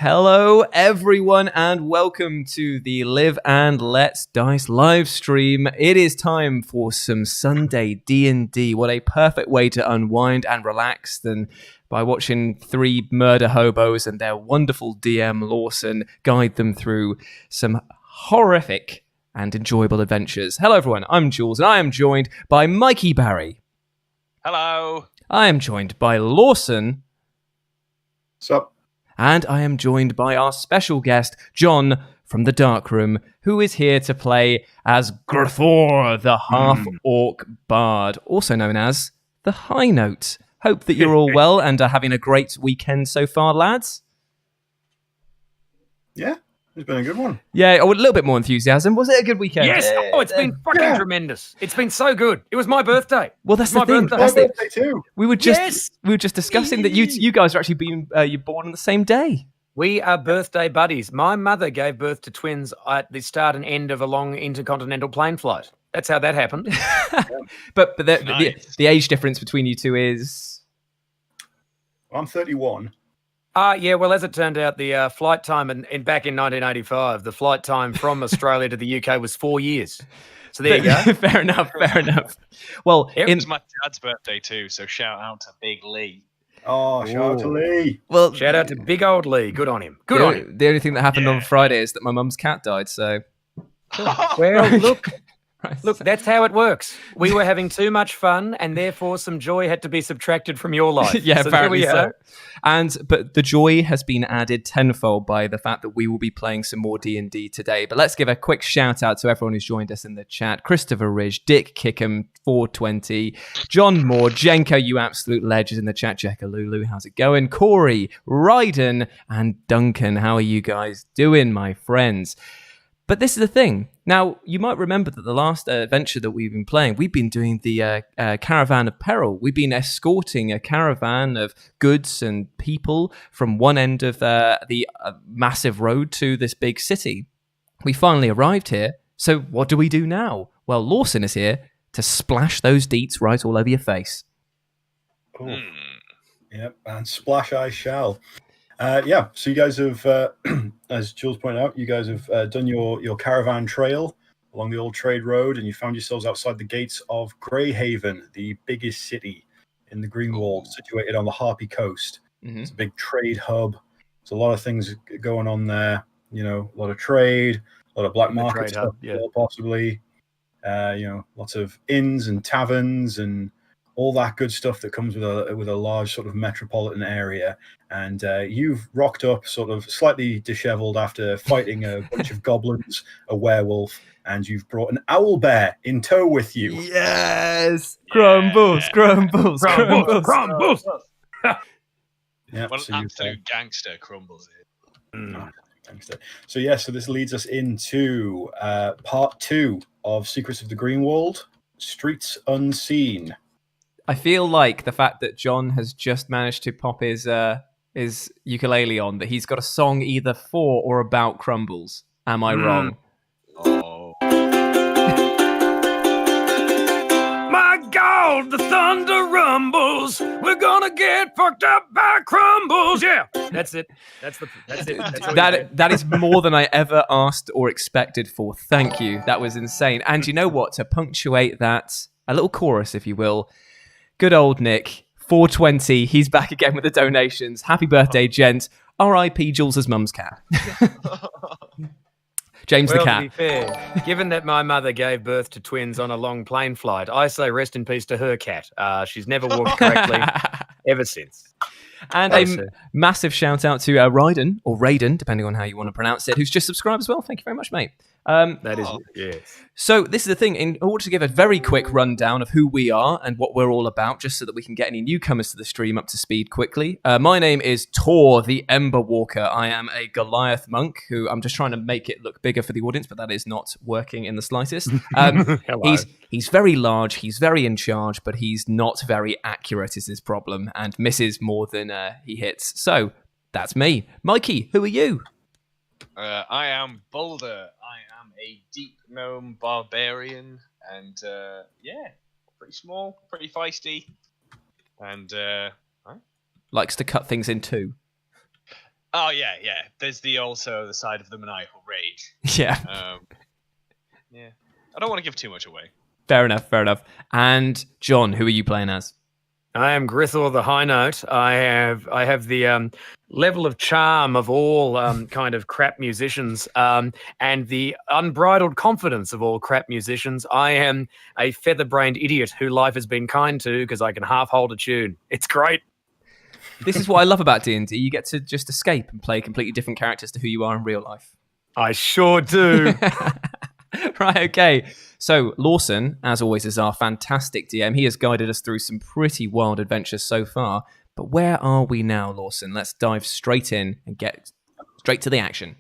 Hello, everyone, and welcome to the Live and Let's Dice live stream. It is time for some Sunday D&D. What a perfect way to unwind and relax than by watching three murder hobos and their wonderful DM, Lawson, guide them through some horrific and enjoyable adventures. Hello, everyone. I'm Jules, and I am joined by Mikey Barry. Hello. I am joined by Lawson. Sup? And I am joined by our special guest, John from the Darkroom, who is here to play as Grthor, the half-orc bard, also known as the High Note. Hope that you're all well and are having a great weekend so far, lads. Yeah, it's been a good one. Yeah, a little bit more enthusiasm. Was it a good weekend? Yes. Oh, it's been fucking tremendous. It's been so good. It was my birthday. Well, that's the thing. My birthday too. We were just discussing that you guys are actually being you're born on the same day. We are birthday buddies. My mother gave birth to twins at the start and end of a long intercontinental plane flight. That's how that happened. But the age difference between you two is... I'm 31. Yeah, well, as it turned out, the flight time back in 1985, the flight time from Australia to the UK was 4 years. So there you go. Fair enough. Well, It was my dad's birthday too, so shout out to Big Lee. Oh, shout out to Lee. Well, shout out to big old Lee. Good on him. Good on him. The only thing that happened on Friday is that my mum's cat died, so... Well, look, that's how it works. We were having too much fun, and therefore some joy had to be subtracted from your life. Yeah, so apparently so. But the joy has been added tenfold by the fact that we will be playing some more D&D today. But let's give a quick shout out to everyone who's joined us in the chat. Christopher Ridge, Dick Kickham, 420, John Moore, Jenko, you absolute legends in the chat. Jackalulu, how's it going? Corey, Ryden, and Duncan, how are you guys doing, my friends? But this is the thing. Now, you might remember that the last adventure that we've been playing, we've been doing the Caravan of Peril. We've been escorting a caravan of goods and people from one end of the massive road to this big city. We finally arrived here, so what do we do now? Well, Lawson is here to splash those deets right all over your face. Oh. Yep, and splash I shall. So you guys have, as Jules pointed out, you guys have done your caravan trail along the old trade road, and you found yourselves outside the gates of Greyhaven, the biggest city in the Greenwald, situated on the Harpy coast. Mm-hmm. It's a big trade hub. There's a lot of things going on there. You know, a lot of trade, a lot of black market stuff, possibly. Lots of inns and taverns and all that good stuff that comes with a large sort of metropolitan area. And you've rocked up sort of slightly disheveled after fighting a bunch of goblins, a werewolf, and you've brought an owl bear in tow with you. Yes! Crumbles. Yeah, what an absolute gangster Crumbles is. Gangster. So this leads us into part 2 of Secrets of the Greenwald, Streets Unseen. I feel like the fact that John has just managed to pop his ukulele on, that he's got a song either for or about Crumbles. Am I wrong? Oh. My God, the thunder rumbles. We're gonna get fucked up by Crumbles. Yeah, that's it. That's it. That is more than I ever asked or expected for. Thank you. That was insane. And you know what? To punctuate that, a little chorus, if you will. Good old Nick, 420, he's back again with the donations. Happy birthday, gent. R.I.P. Jules' mum's cat. James the cat. To be fair, given that my mother gave birth to twins on a long plane flight, I say rest in peace to her cat. She's never walked correctly ever since. And a massive shout out to Ryden, or Raiden, depending on how you want to pronounce it, who's just subscribed as well. Thank you very much, mate. That is yes. So this is the thing. In order to give a very quick rundown of who we are and what we're all about, just so that we can get any newcomers to the stream up to speed quickly. My name is TORR, the Ember Walker. I am a Goliath monk who I'm just trying to make it look bigger for the audience, but that is not working in the slightest. He's very large, he's very in charge, but he's not very accurate is his problem and misses more than he hits. So that's me. Mikey, who are you? I am BULDUR. I am a deep gnome barbarian, and pretty small, pretty feisty, and likes to cut things in two. Oh yeah. There's also the side of the maniacal rage. Yeah. Yeah. I don't want to give too much away. Fair enough. And John, who are you playing as? I am Grithor the High Note. I have the level of charm of all kind of crap musicians, and the unbridled confidence of all crap musicians. I am a feather-brained idiot who life has been kind to because I can half hold a tune. It's great. This is what I love about D&D. You get to just escape and play completely different characters to who you are in real life. I sure do. Right, okay. So Lawson, as always, is our fantastic DM. He has guided us through some pretty wild adventures so far. But where are we now, Lawson? Let's dive straight in and get straight to the action.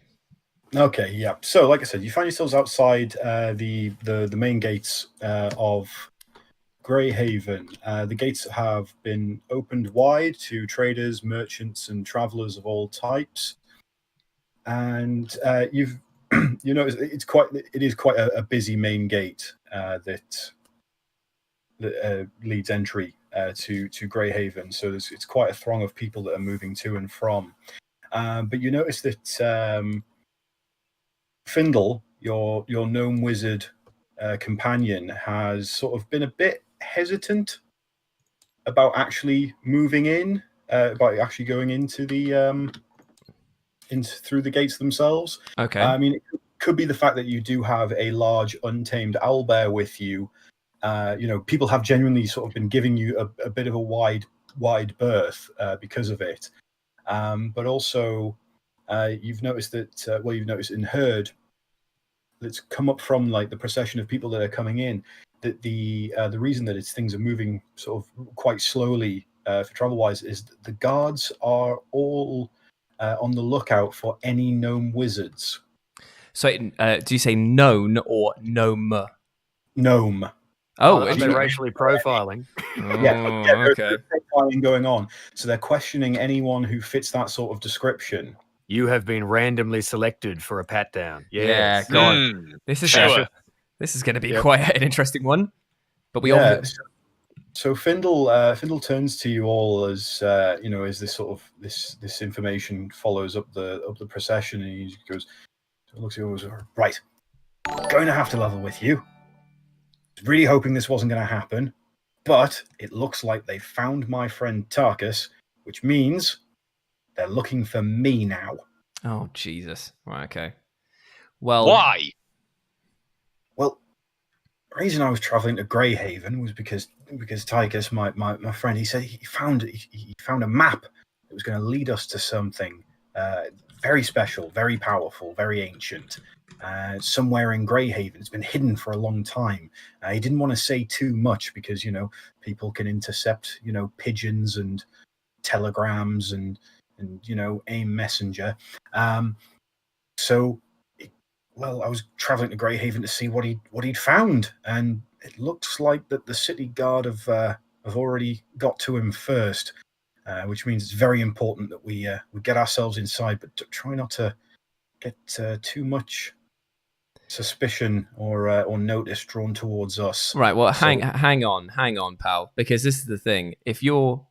Okay, yeah. So, like I said, you find yourselves outside the main gates of Greyhaven. The gates have been opened wide to traders, merchants, and travelers of all types. And you know, it is quite a busy main gate that leads entry to Greyhaven. So it's quite a throng of people that are moving to and from. But you notice that Findle, your gnome wizard companion, has sort of been a bit hesitant about actually moving in, about actually going into the through the gates themselves. Okay. I mean, it could be the fact that you do have a large untamed owlbear with you. You know, people have genuinely sort of been giving you a bit of a wide berth because of it. But also, you've noticed that, you've noticed and heard that's come up from like the procession of people that are coming in, that the reason that things are moving sort of quite slowly for travel-wise is that the guards are all on the lookout for any gnome wizards. So do you say known or gnome? Gnome. Oh, they're racially profiling. Okay. There's profiling going on. So they're questioning anyone who fits that sort of description. You have been randomly selected for a pat down. Yes. Yeah, go on. This is going to be quite an interesting one. But we all. So Findle turns to you all as you know, as this sort of this information follows up the procession, and he goes, looks at you and goes, right, going to have to level with you. Really hoping this wasn't going to happen, but it looks like they found my friend Tarkus, which means they're looking for me now. Oh Jesus! Right, okay. Well, why? Well, the reason I was traveling to Greyhaven was because Tarkus, my friend, he said he found a map that was going to lead us to something very special, very powerful, very ancient. Somewhere in Greyhaven. It's been hidden for a long time. He didn't want to say too much because, you know, people can intercept, you know, pigeons and telegrams and you know, AIM messenger. So, I was traveling to Greyhaven to see what he'd found, and it looks like that the city guard have already got to him first, which means it's very important that we get ourselves inside, but try not to get too much suspicion or notice drawn towards us. Right. Well, hang on, pal. Because this is the thing. If you're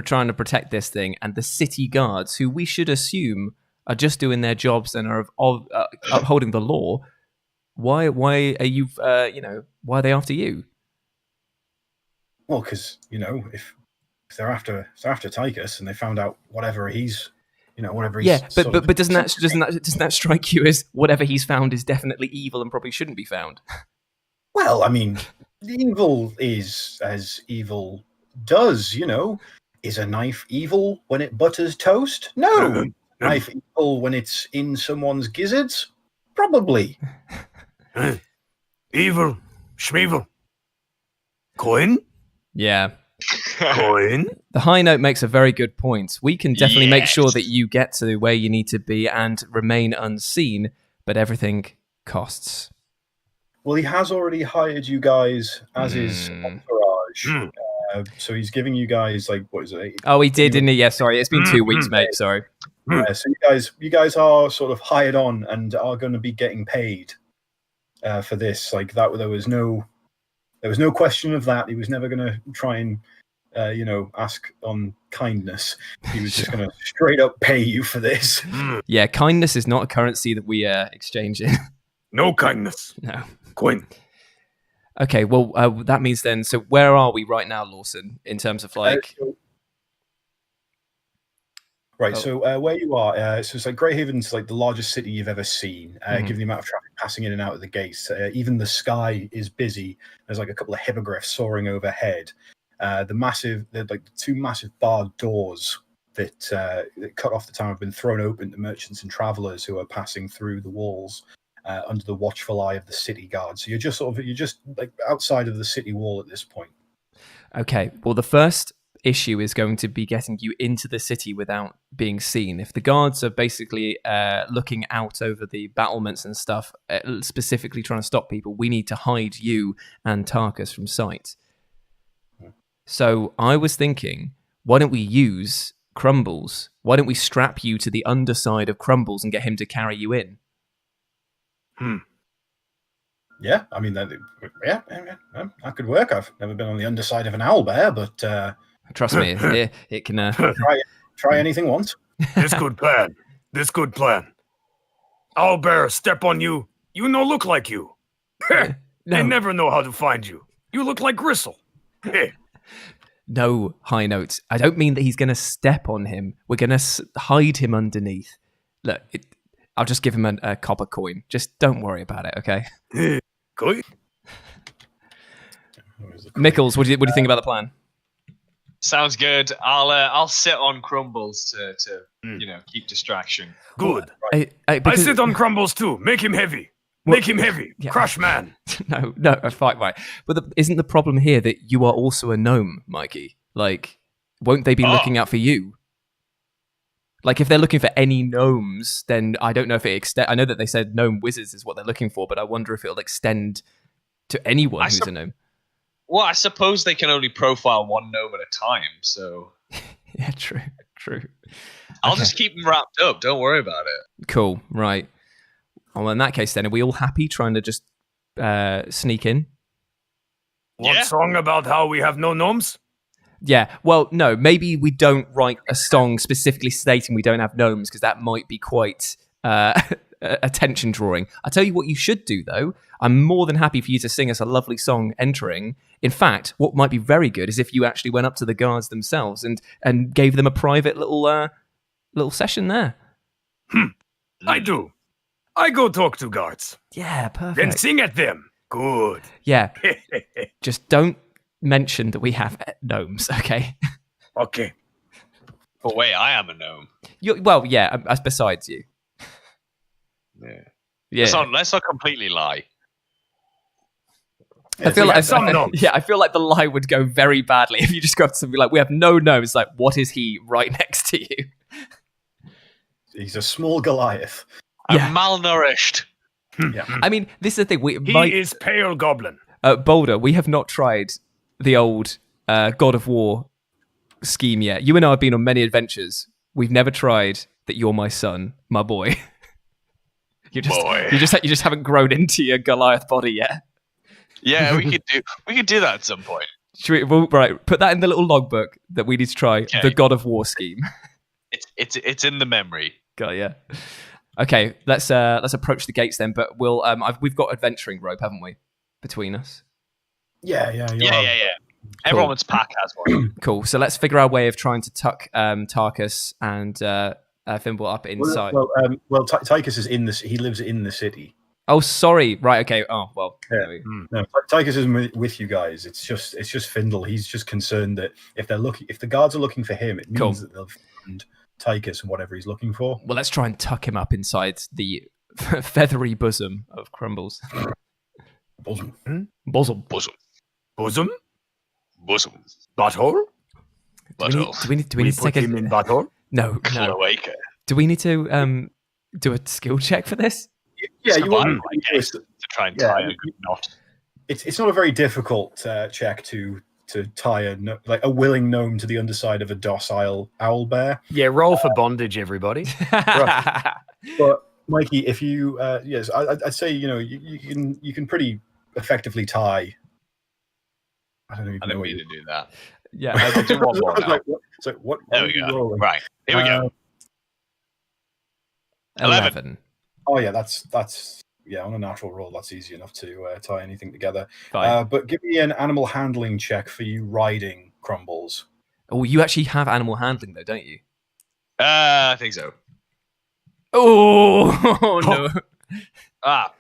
trying to protect this thing, and the city guards, who we should assume are just doing their jobs and are upholding the law, why are you? Why are they after you? Well, because you know, if they're after Tychus and they found out whatever he's. You know, whatever he's but doesn't that strike you as whatever he's found is definitely evil and probably shouldn't be found? Well, I mean, evil is as evil does, you know. Is a knife evil when it butters toast? No. Knife evil when it's in someone's gizzards? Probably. Evil. Schmeevil. Coin? Yeah. Coin? The High Note makes a very good point. We can definitely make sure that you get to where you need to be and remain unseen, but everything costs. Well, he has already hired you guys as his entourage. So he's giving you guys, like, what is it? Oh, he did, didn't he? Yeah, sorry. It's been 2 weeks, mate. Sorry. So you guys are sort of hired on and are going to be getting paid for this. Like that, there was no question of that. He was never going to try and ask on kindness. He was just going to straight up pay you for this. Yeah, kindness is not a currency that we exchange in. No kindness. No. Coin. Okay, well, that means then, so where are we right now, Lawson, in terms of like... So where you are, so it's like Greyhaven's like the largest city you've ever seen, given the amount of traffic passing in and out of the gates. Even the sky is busy. There's like a couple of hippogriffs soaring overhead. The two massive barred doors that cut off the town have been thrown open to merchants and travelers who are passing through the walls under the watchful eye of the city guard. So you're just like outside of the city wall at this point. Okay, well, the first issue is going to be getting you into the city without being seen. If the guards are basically looking out over the battlements and stuff, specifically trying to stop people, we need to hide you and Tarkus from sight. So I was thinking, why don't we use Crumbles? Why don't we strap you to the underside of Crumbles and get him to carry you in? Yeah, I mean, that could work. I've never been on the underside of an owlbear, but trust me, it can try anything once. This good plan. Owlbear step on you. You no look like you. No. They never know how to find you. You look like Gristle. No, High Notes. I don't mean that he's going to step on him. We're going to hide him underneath. Look, I'll just give him a copper coin. Just don't worry about it, okay? Coin? Mickles, what do you think about the plan? Sounds good. I'll sit on Crumbles to keep distraction. Good. I sit on Crumbles too. Make him heavy. Make him heavy. Yeah. Crush man. No, fine, right. But isn't the problem here that you are also a gnome, Mikey? Like, won't they be looking out for you? Like, if they're looking for any gnomes, then I don't know if it extends. I know that they said gnome wizards is what they're looking for, but I wonder if it'll extend to anyone who's a gnome. Well, I suppose they can only profile one gnome at a time, so... Yeah, true. I'll just keep them wrapped up. Don't worry about it. Cool, right. Well, in that case, then, are we all happy trying to just sneak in? One song about how we have no gnomes? Yeah, well, no, maybe we don't write a song specifically stating we don't have gnomes, because that might be quite attention drawing. I'll tell you what you should do, though. I'm more than happy for you to sing us a lovely song entering. In fact, what might be very good is if you actually went up to the guards themselves and gave them a private little session there. I do. I go talk to guards. Yeah, perfect. Then sing at them. Good. Yeah. Just don't mention that we have gnomes, okay? Okay. But wait, I am a gnome. Well, yeah, besides you. Yeah. Let's not completely lie. I feel like I feel like the lie would go very badly if you just go up to somebody like, we have no gnomes. Like, what is he right next to you? He's a small Goliath. I'm malnourished. Yeah. I mean, this is the thing. He is pale goblin. Boulder, we have not tried the old God of War scheme yet. You and I have been on many adventures. We've never tried that you're my son, my boy. You just haven't grown into your Goliath body yet. Yeah, we could do that at some point. Right, put that in the little logbook that we need to try. Okay. The God of War scheme. It's in the memory. Got yeah. Okay, let's approach the gates then. But we've got adventuring rope, haven't we, between us? Yeah. Cool. Everyone's pack has one. Cool. So let's figure out a way of trying to tuck Tarkus and Thimble up inside. Well, Tychus is in this. He lives in the city. Oh, sorry. Right. Okay. Oh, well. Yeah. No, Tychus isn't with you guys. It's just Findle. He's just concerned that if the guards are looking for him, it means that they'll find Tychus and whatever he's looking for. Well, let's try and tuck him up inside the feathery bosom of Crumbles. Bosom. Bosom. Butthole. Do we need to take him in butthole? No. Do we need to do a skill check for this? Yeah, you want to try and tie a good knot. It's not a very difficult check to tie a willing gnome to the underside of a docile owlbear. Yeah, roll for bondage, everybody. But Mikey, if you yes, I'd say you can pretty effectively tie. I don't mean to do that. Yeah. I'll do one more now. What There are we you go. rolling? Right, here we go. 11. Oh yeah, that's on a natural roll. That's easy enough to tie anything together. Fine. But give me an animal handling check for you riding Crumbles. Oh, you actually have animal handling though, don't you? I think so. Oh no.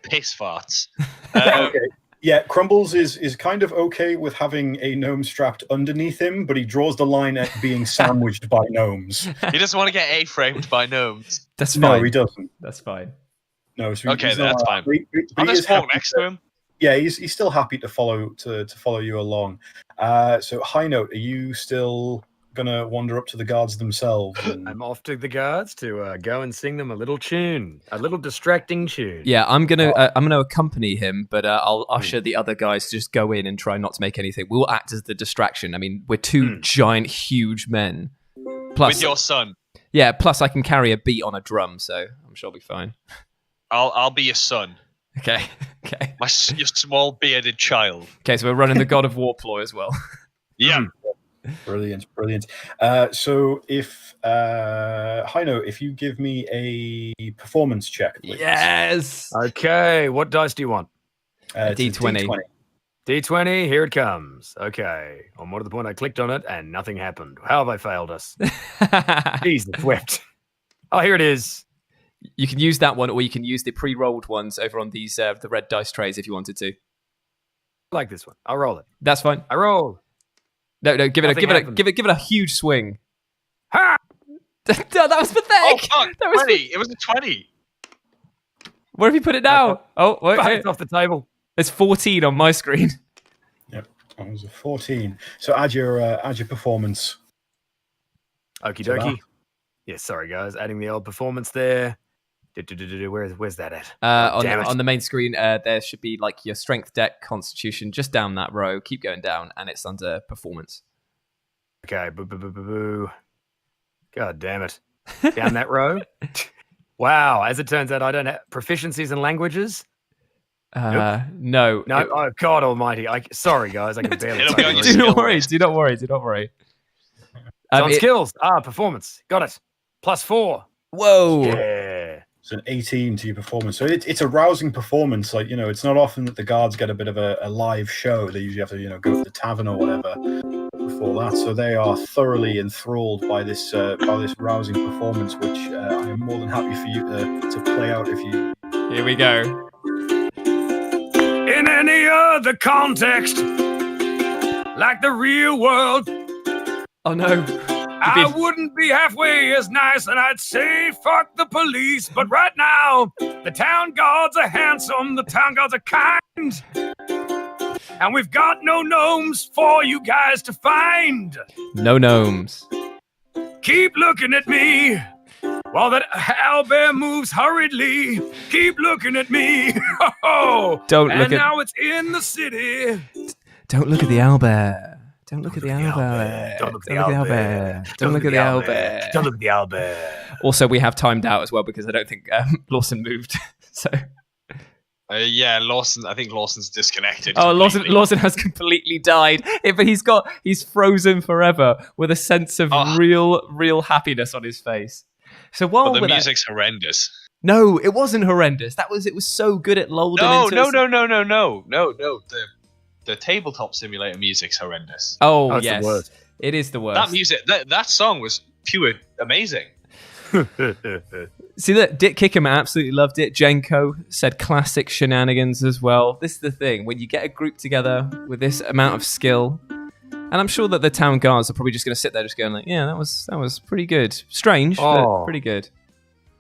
Piss farts. Okay. Yeah, Crumbles is kind of okay with having a gnome strapped underneath him, but he draws the line at being sandwiched by gnomes. He doesn't want to get A-framed by gnomes. That's No, fine. he doesn't. That's fine. No, so Okay, he's that's not, fine. but I'll he just is walk happy next to- to him. Yeah, he's still happy to follow you along. So High Note, are you still gonna wander up to the guards themselves? And... I'm off to the guards to go and sing them a little tune, a little distracting tune. Yeah, I'm gonna accompany him, but I'll usher the other guys to just go in and try not to make anything. We'll act as the distraction. I mean, we're two giant, huge men. Plus, With your son. yeah, plus I can carry a beat on a drum, so I'm sure I'll be fine. I'll be your son. Okay, okay, Your small bearded child. okay. So we're running the God of War ploy as well. Yeah. Brilliant. So if High Note, if you give me a performance check, please. Yes. Okay, what dice do you want? It's a D20. D20, here it comes. Okay. On more to the point, I clicked on it and nothing happened. How have I failed us? Jesus wept. Oh, here it is. You can use that one, or you can use the pre-rolled ones over on these the red dice trays if you wanted to. I like this one. I'll roll it. That's fine. I roll. No, give Nothing happened. it a huge swing. Ha! That was pathetic. Oh, fuck. That was 20. It was a 20. Where have you put it now? Oh, wait, It's off the table. it's 14 on my screen. Yep, that was a 14. So add your performance. Okie to that. dokie. Yeah, sorry guys. Adding the old performance there. Where's that at? Damn it. On the main screen, there should be like your strength, deck, constitution, just down that row. Keep going down, and it's under performance. Okay, boo. God damn it. Down that row. Wow, as it turns out, I don't have proficiencies in languages. No. No, oh God almighty. Sorry guys, I can barely It'll type be on it. your Do not skill worry. list. Do not worry. Do not worry. It's on skills. Performance. Got it. +4. Whoa. Yeah. It's an 18 to your performance. So it's a rousing performance. Like, it's not often that the guards get a bit of a live show. They usually have to, go to the tavern or whatever before that. So they are thoroughly enthralled by this rousing performance, which I am more than happy for you to play out if you... Here we go. In any other context, like the real world, Oh no. I wouldn't be halfway as nice, and I'd say fuck the police. But right now, the town guards are handsome, the town guards are kind, and we've got no gnomes for you guys to find. No gnomes. Keep looking at me while that owlbear moves hurriedly. Keep looking at me. Don't and look at. now it's in the city. Don't look at the owlbear. Don't look at the owlbear. owlbear. Don't look at the owlbear. Don't look at the owlbear. Don't look at the owlbear. Also, we have timed out as well because I don't think Lawson moved. So. Yeah, Lawson. I think Lawson's disconnected. Oh, completely. Lawson has completely died. But he's frozen forever with a sense of real happiness on his face. So while But the we're there- music's horrendous. No, it wasn't horrendous. It was so good at lulled him No. The tabletop simulator music's horrendous. Oh, Oh, it's the yes. worst. It is the worst. That music, that song was pure amazing. See that Dick Kickham absolutely loved it. Jenko said classic shenanigans as well. This is the thing when you get a group together with this amount of skill, and I'm sure that the town guards are probably just going to sit there, just going like, "Yeah, that was pretty good. Strange, but pretty good."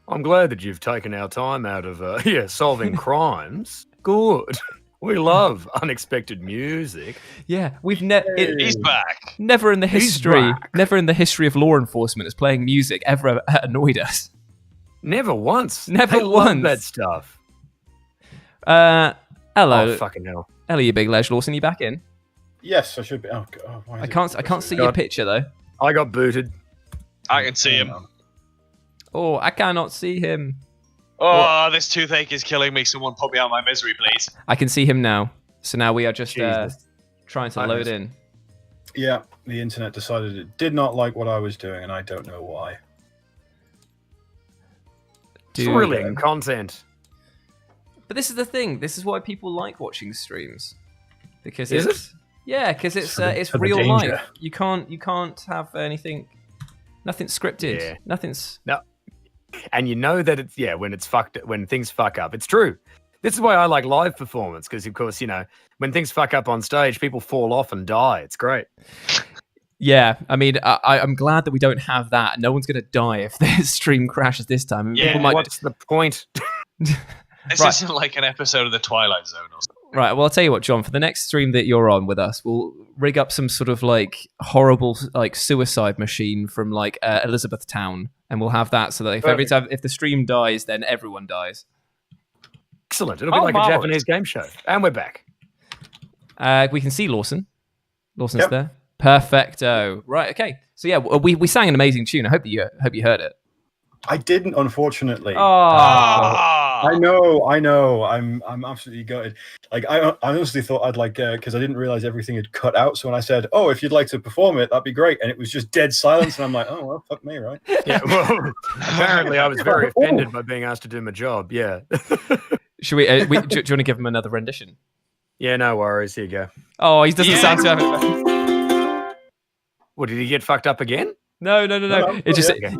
I'm glad that you've taken our time out of solving crimes. Good. We love unexpected music. Yeah, we've He's back. never in the He's history, back. never in the history of law enforcement has playing music ever annoyed us. Never once. Never They love once. that stuff. Hello, Oh, fucking hell. hello, you big ledge, Lawson. You back in? Yes, I should be. Oh, God. Why is I it- can't see God. your picture though. I got booted. I can see him. Oh, I cannot see him. Oh, this toothache is killing me. Someone put me out of my misery, please. I can see him now. So now we are just Jesus. trying to I load miss- in. Yeah, the internet decided it did not like what I was doing, and I don't know why. Thrilling content. But this is the thing. This is why people like watching streams, because Is it's because it's for the real danger. life. You can't have anything, nothing scripted. Yeah. Nothing's. No, and you know that it's when things fuck up. It's true. This is why I like live performance, because of course when things fuck up on stage, people fall off and die. It's great. Yeah, I mean, I'm glad that we don't have that. No one's gonna die if the stream crashes this time. I mean, Yeah, people might... What's the point? This Right. isn't like an episode of The Twilight Zone or something. Right, well, I'll tell you what, John, for the next stream that you're on with us, we'll rig up some sort of like horrible like suicide machine from like Elizabethtown, and we'll have that so that if the stream dies, then everyone dies. Excellent. It'll be like marvelous. a Japanese game show. And we're back. We can see Lawson. Lawson's Yep. there. Perfecto. Right, okay. So yeah, we sang an amazing tune. I hope you heard it. I didn't, unfortunately. Ah! I know. I'm absolutely gutted. Like I honestly thought I'd because I didn't realize everything had cut out. So when I said, "Oh, if you'd like to perform it, that'd be great," and it was just dead silence, and I'm like, "Oh well, fuck me, right?" Yeah, well, apparently I was very offended by being asked to do my job. Yeah. Should we? Do you want to give him another rendition? Yeah, no worries. Here you go. Oh, he doesn't Yeah. sound too. What, did he get fucked up again? No. No, It just. yeah.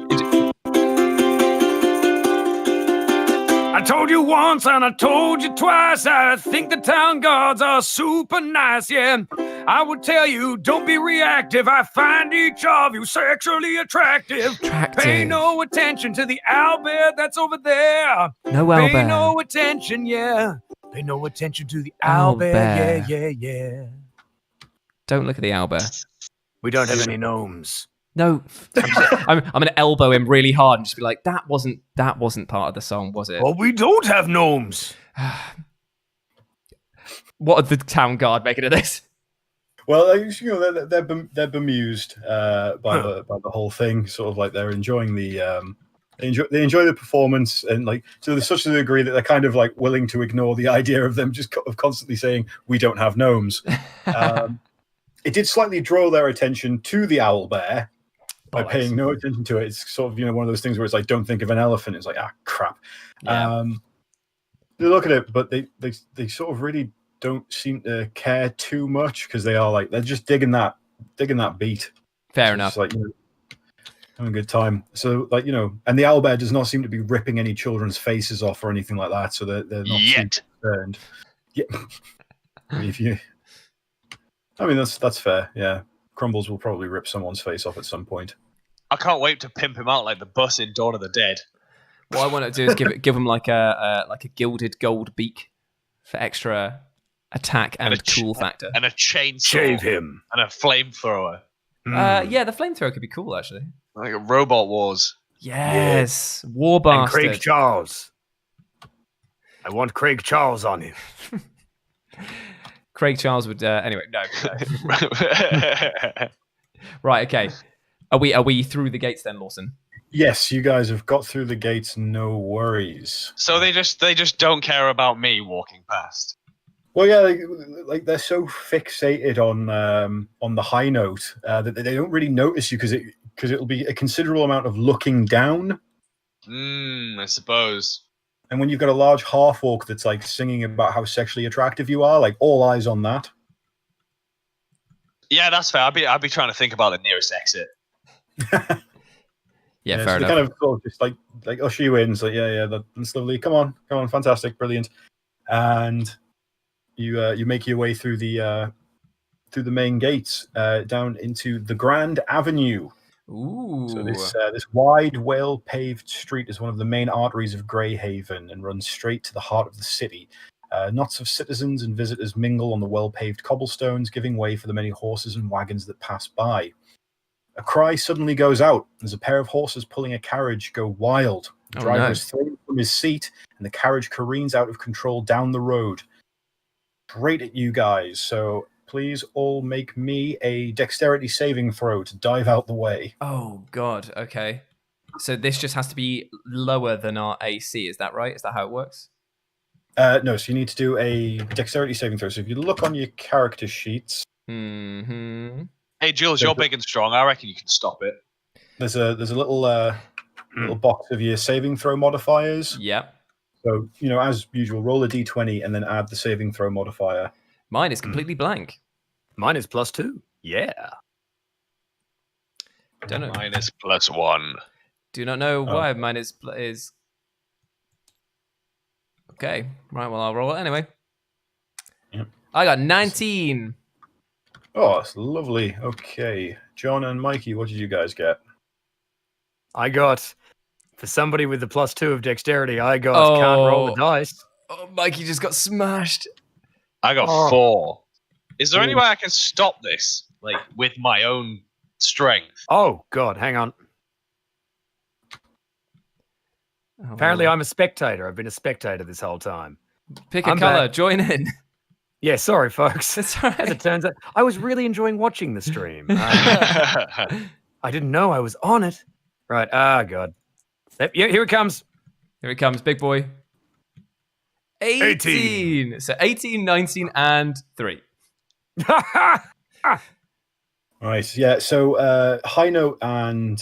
I told you once and I told you twice. I think the town guards are super nice, yeah. I would tell you, don't be reactive. I find each of you sexually attractive. Pay no attention to the owlbear that's over there. No Pay owlbear. no attention, yeah. Pay no attention to the Owlbear. owlbear, yeah. Don't look at the owlbear. We don't have any gnomes. No, I'm gonna elbow him really hard and just be like, that wasn't part of the song, was it? Well, we don't have gnomes. What are the town guard making of this? Well, they're bemused by the whole thing. Sort of like they're enjoying the they enjoy the performance, and like to such a degree that they're kind of like willing to ignore the idea of them just constantly saying we don't have gnomes. It did slightly draw their attention to the owlbear by paying no attention to it. It's sort of one of those things where it's like, don't think of an elephant. It's like, crap. Yeah. They look at it, but they sort of really don't seem to care too much, because they're just digging that beat. Fair It's enough. like, having a good time. So and the owlbear does not seem to be ripping any children's faces off or anything like that. So they're not Yet. too concerned. Yeah. I mean, that's fair. Yeah. Crumbles will probably rip someone's face off at some point. I can't wait to pimp him out like the bus in Dawn of the Dead. What I want to do is give him like a gilded gold beak for extra attack and cool factor. And a chainsaw. Shave him. And a flamethrower. Yeah, the flamethrower could be cool actually. Like a Robot Wars. Yes, War And Bastard. Craig Charles. I want Craig Charles on him. Craig Charles would. Anyway, no. Right. Okay. Are we through the gates then, Lawson? Yes, you guys have got through the gates. No worries. So they just don't care about me walking past. Well, yeah, like they're so fixated on the high note that they don't really notice you, because it'll be a considerable amount of looking down. I suppose. And when you've got a large half orc that's like singing about how sexually attractive you are, like all eyes on that. Yeah, that's fair. I'd be trying to think about the nearest exit. Yeah, So fair they enough. kind of sort of just like usher you in. It's like, yeah, that's lovely. Come on, fantastic, brilliant. And you make your way through the main gates down into the Grand Avenue. Ooh. So this wide, well-paved street is one of the main arteries of Greyhaven and runs straight to the heart of the city. Knots of citizens and visitors mingle on the well-paved cobblestones, giving way for the many horses and wagons that pass by. A cry suddenly goes out as a pair of horses pulling a carriage go wild. The Oh, driver no. is thrown from his seat, and the carriage careens out of control down the road. Straight at you guys. So please all make me a dexterity saving throw to dive out the way. Oh God. Okay. So this just has to be lower than our AC. Is that right? Is that how it works? No, so you need to do a dexterity saving throw. So if you look on your character sheets, Hmm. Hey, Jules, you're big and strong. I reckon you can stop it. There's a little little box of your saving throw modifiers. Yep. So, as usual, roll a d20 and then add the saving throw modifier. Mine is completely blank. Mine is +2. Yeah. Don't know. Mine is +1. Do not know why mine is. Okay. Right. Well, I'll roll it anyway. Yep. I got 19. Oh, that's lovely. Okay. John and Mikey, what did you guys get? I got, for somebody with the +2 of dexterity, I got can't roll the dice. Oh, Mikey just got smashed. I got 4. Is there any way I can stop this, like, with my own strength? Oh, God, hang on. Apparently, I'm a spectator. I've been a spectator this whole time. Pick a color. Join in. Yeah, sorry, folks. That's all right. As it turns out, I was really enjoying watching the stream. I didn't know I was on it. Right. Ah, God. Yep, yeah, here it comes. Here it comes, big boy. 18. So 18, 19, and 3. Right. Yeah. So High Note and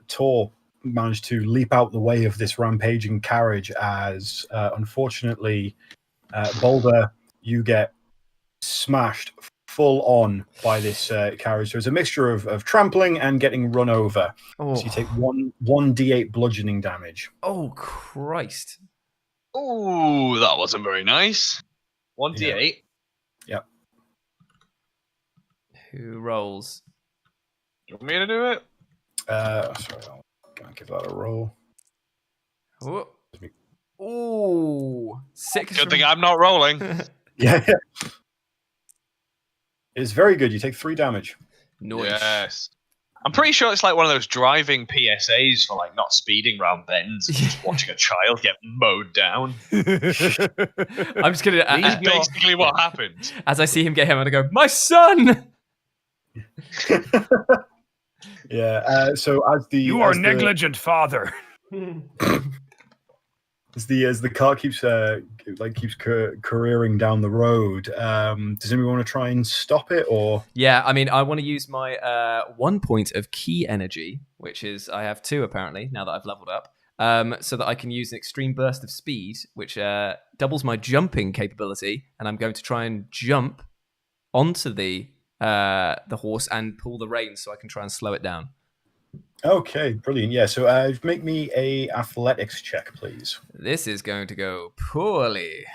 TORR managed to leap out the way of this rampaging carriage as, unfortunately, BULDUR, you get smashed full on by this carriage. So it's a mixture of trampling and getting run over. Oh. So you take one d8 bludgeoning damage. Oh, Christ. Ooh, that wasn't very nice. 1d8. Yep. Who rolls? You want me to do it? Sorry, I'm going to give that a roll. Ooh. 6. Good thing I'm not rolling. Yeah. It's very good. You take 3 damage. Nice. Yes. I'm pretty sure it's like one of those driving PSAs for like not speeding round bends and just watching a child get mowed down. I'm just gonna. That's basically what happened. As I see him get him, I'm gonna go, my son. Yeah. So as the You are negligent, father. As the car keeps careering down the road, does anyone want to try and stop it, or? Yeah, I mean, I want to use my 1 point of key energy, which is I have 2 apparently now that I've leveled up, so that I can use an extreme burst of speed, which doubles my jumping capability, and I'm going to try and jump onto the horse and pull the reins so I can try and slow it down. Okay, brilliant. Yeah, so make me a athletics check, please. This is going to go poorly.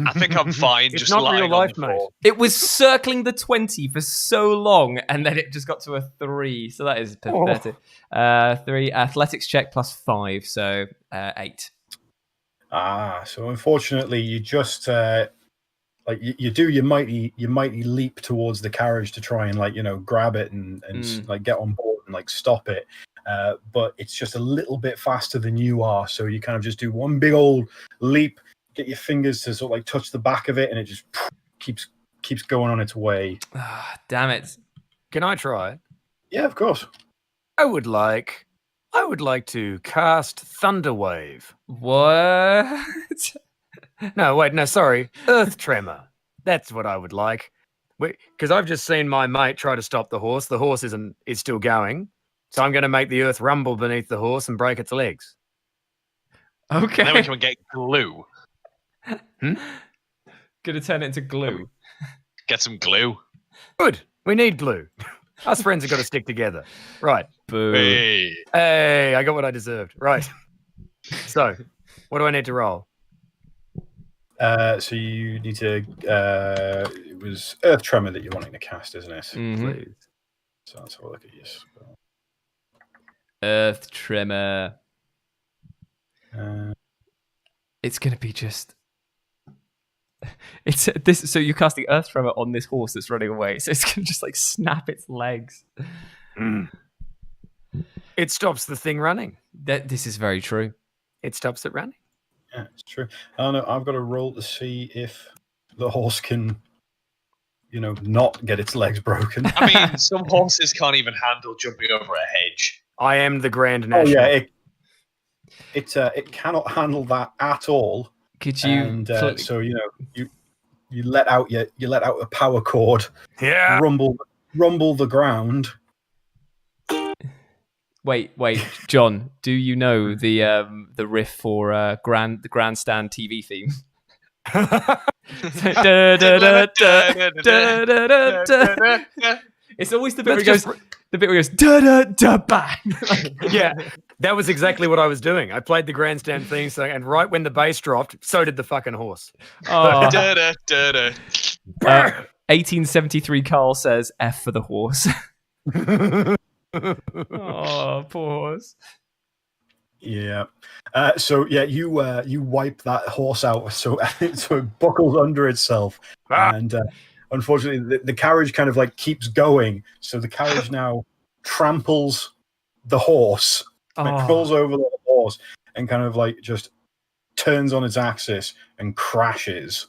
I think I'm fine. It's just not lying real life, on the floor. It was circling the 20 for so long, and then it just got to a 3. So that is pathetic. 3 athletics check plus 5, so 8. So unfortunately, you just you do your mighty leap towards the carriage to try and grab it and get on board and stop it. But it's just a little bit faster than you are, so you kind of just do one big old leap, get your fingers to sort of touch the back of it, and it just keeps going on its way. Damn it. Can I try? Yeah, of course. I would like to cast Thunderwave. What? No, wait, no, sorry. Earth Tremor. That's what I would like. Because I've just seen my mate try to stop the horse. The horse is still going. So I'm going to make the earth rumble beneath the horse and break its legs. Okay. And then we can get glue. Gonna turn it into glue. Get some glue. Good. We need glue. Us friends have got to stick together. Right. Boo. Hey, I got what I deserved. Right. So, what do I need to roll? So you need to. It was Earth Tremor that you're wanting to cast, isn't it? Mm-hmm. Please. So let's have a look at your spell. Earth Tremor. It's gonna be just. It's this. So you're casting Earth Tremor on this horse that's running away. So it's gonna just snap its legs. It stops the thing running. This is very true. It stops it running. Yeah, it's true. Oh no, I've got to roll to see if the horse can, not get its legs broken. I mean, some horses can't even handle jumping over a hedge. I am the Grand National. Oh yeah, it cannot handle that at all. Could you? And so you let out a power cord. Yeah. Rumble rumble the ground. Wait, John. Do you know the riff for the Grandstand TV theme? It's always the bit where it goes da da da bang. Yeah, that was exactly what I was doing. I played the Grandstand theme song, and right when the bass dropped, so did the fucking horse. Oh. 1873 Carl says F for the horse. Oh, poor horse. Yeah. You wipe that horse out so it buckles under itself, and unfortunately the carriage kind of like keeps going. So the carriage now tramples the horse, and it crawls over the horse, and kind of like just turns on its axis and crashes.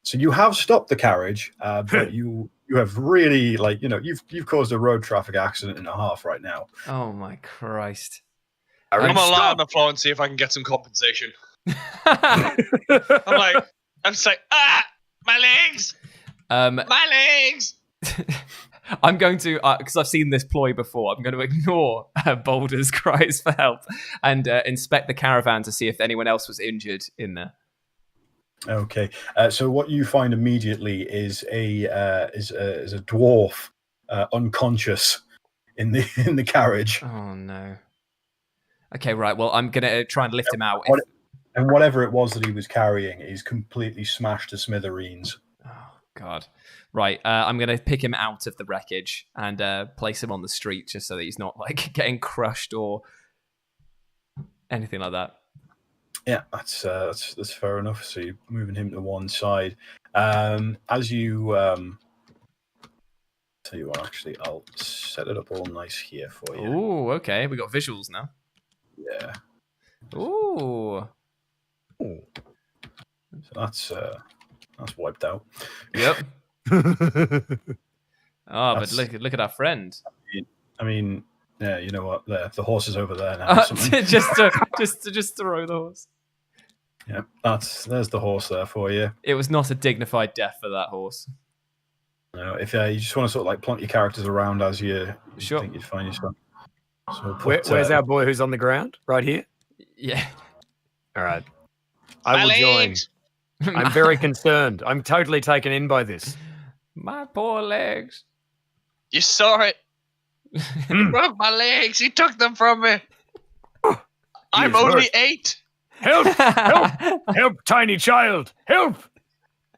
So you have stopped the carriage, but you have really you've caused a road traffic accident and a half right now. Oh my Christ! I'm gonna lie on the floor and see if I can get some compensation. I'm just like, my legs, my legs. I'm going to, because I've seen this ploy before, I'm going to ignore Boulder's cries for help and inspect the caravan to see if anyone else was injured in there. Okay, so what you find immediately is a dwarf unconscious in the carriage. Oh no. Okay, right. Well, I'm gonna try and lift him out. And whatever it was that he was carrying is completely smashed to smithereens. Oh God. Right. I'm gonna pick him out of the wreckage and place him on the street just so that he's not like getting crushed or anything like that. Yeah, that's fair enough. So you're moving him to one side. As you tell you what, actually, I'll set it up all nice here for you. Ooh, okay. We got visuals now. Yeah. Ooh. So that's wiped out. Yep. But look at our friend. I mean, yeah, you know what? The horse is over there now. just throw the horse. Yeah, there's the horse there for you. It was not a dignified death for that horse. No, if you just want to sort of like plonk your characters around as you think you'd find yourself. So where's our boy who's on the ground? Right here? Yeah. All right. I will join. I'm very concerned. I'm totally taken in by this. My poor legs. You saw it. He broke my legs. He took them from me. I'm only 8. Help! Help! Help, tiny child! Help!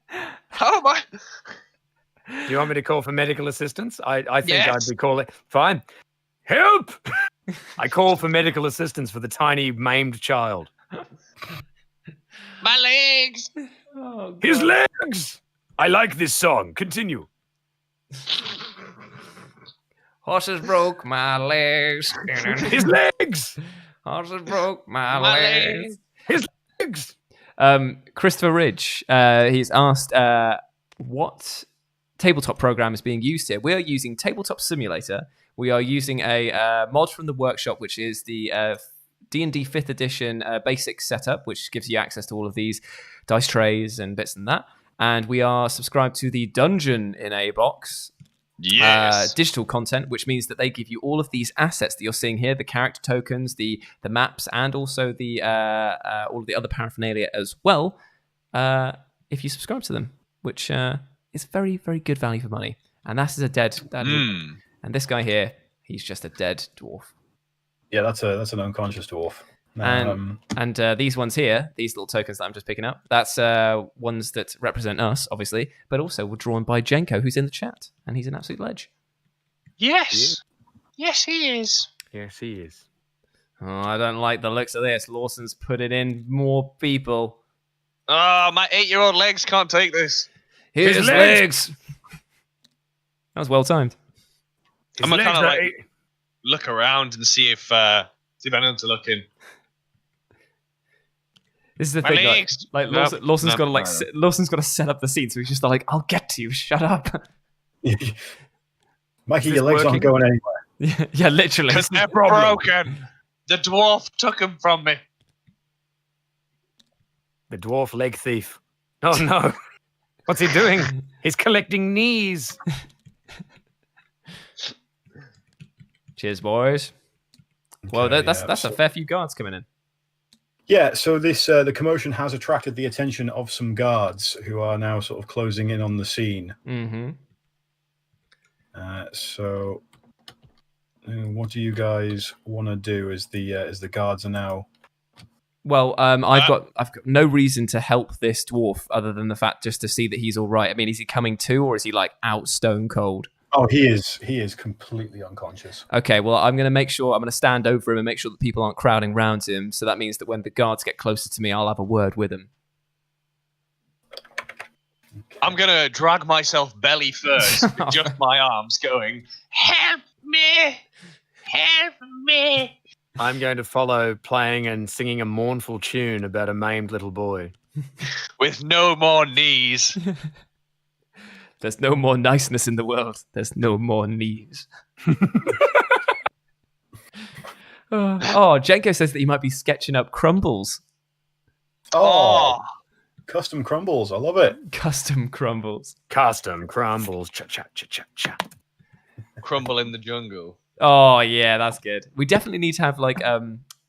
How am I? Do you want me to call for medical assistance? I think Yes. I'd be calling. Fine. Help! I call for medical assistance for the tiny maimed child. My legs. Oh, God. His legs! I like this song. Continue. Horses broke my legs. His legs! Horses broke my legs. His legs! Christopher Ridge, he's asked what tabletop program is being used here. We are using Tabletop Simulator. We are using a mod from the workshop, which is the D&D 5th edition basic setup, which gives you access to all of these dice trays and bits and that. And we are subscribed to the Dungeon in a Box digital content, which means that they give you all of these assets that you're seeing here, the character tokens, the maps, and also the all of the other paraphernalia as well, if you subscribe to them, which is very, very good value for money. And that is a dead... And this guy here, he's just a dead dwarf. Yeah, that's an unconscious dwarf. And these ones here, these little tokens that I'm just picking up, that's ones that represent us, obviously, but also were drawn by Jenko, who's in the chat, and he's an absolute ledge. Yes. Yes, he is. Yes, he is. Oh, I don't like the looks of this. Lawson's putting in more people. Oh, my 8-year-old legs can't take this. Here's his legs. That was well timed. I'm gonna kind of like look around and see if anyone's looking. This is the My thing, legs. like Nope. Lawson's Nope. got to Lawson's got to set up the scene, so he's just like, "I'll get to you, shut up." Mikey, your legs aren't going anywhere. Yeah, literally. Because they're broken. The dwarf took them from me. The dwarf leg thief. Oh no. What's he doing? He's collecting knees. Cheers, boys. Well, Okay, that's a fair few guards coming in. Yeah, so this the commotion has attracted the attention of some guards who are now sort of closing in on the scene. Mm-hmm. So, what do you guys want to do as the guards are now? Well, I've got no reason to help this dwarf other than the fact just to see that he's all right. I mean, is he coming to, or is he like out stone cold? Oh, he is completely unconscious. Okay, well, I'm going to stand over him and make sure that people aren't crowding round him. So that means that when the guards get closer to me, I'll have a word with him. I'm going to drag myself belly first with just my arms going, help me! Help me! I'm going to follow, playing and singing a mournful tune about a maimed little boy. With no more knees. There's no more niceness in the world. There's no more knees. Jenko says that he might be sketching up crumbles. Oh, custom crumbles. I love it. Custom crumbles. Custom crumbles. Cha-cha-cha-cha-cha. Crumble in the jungle. Oh, yeah, that's good. We definitely need to have like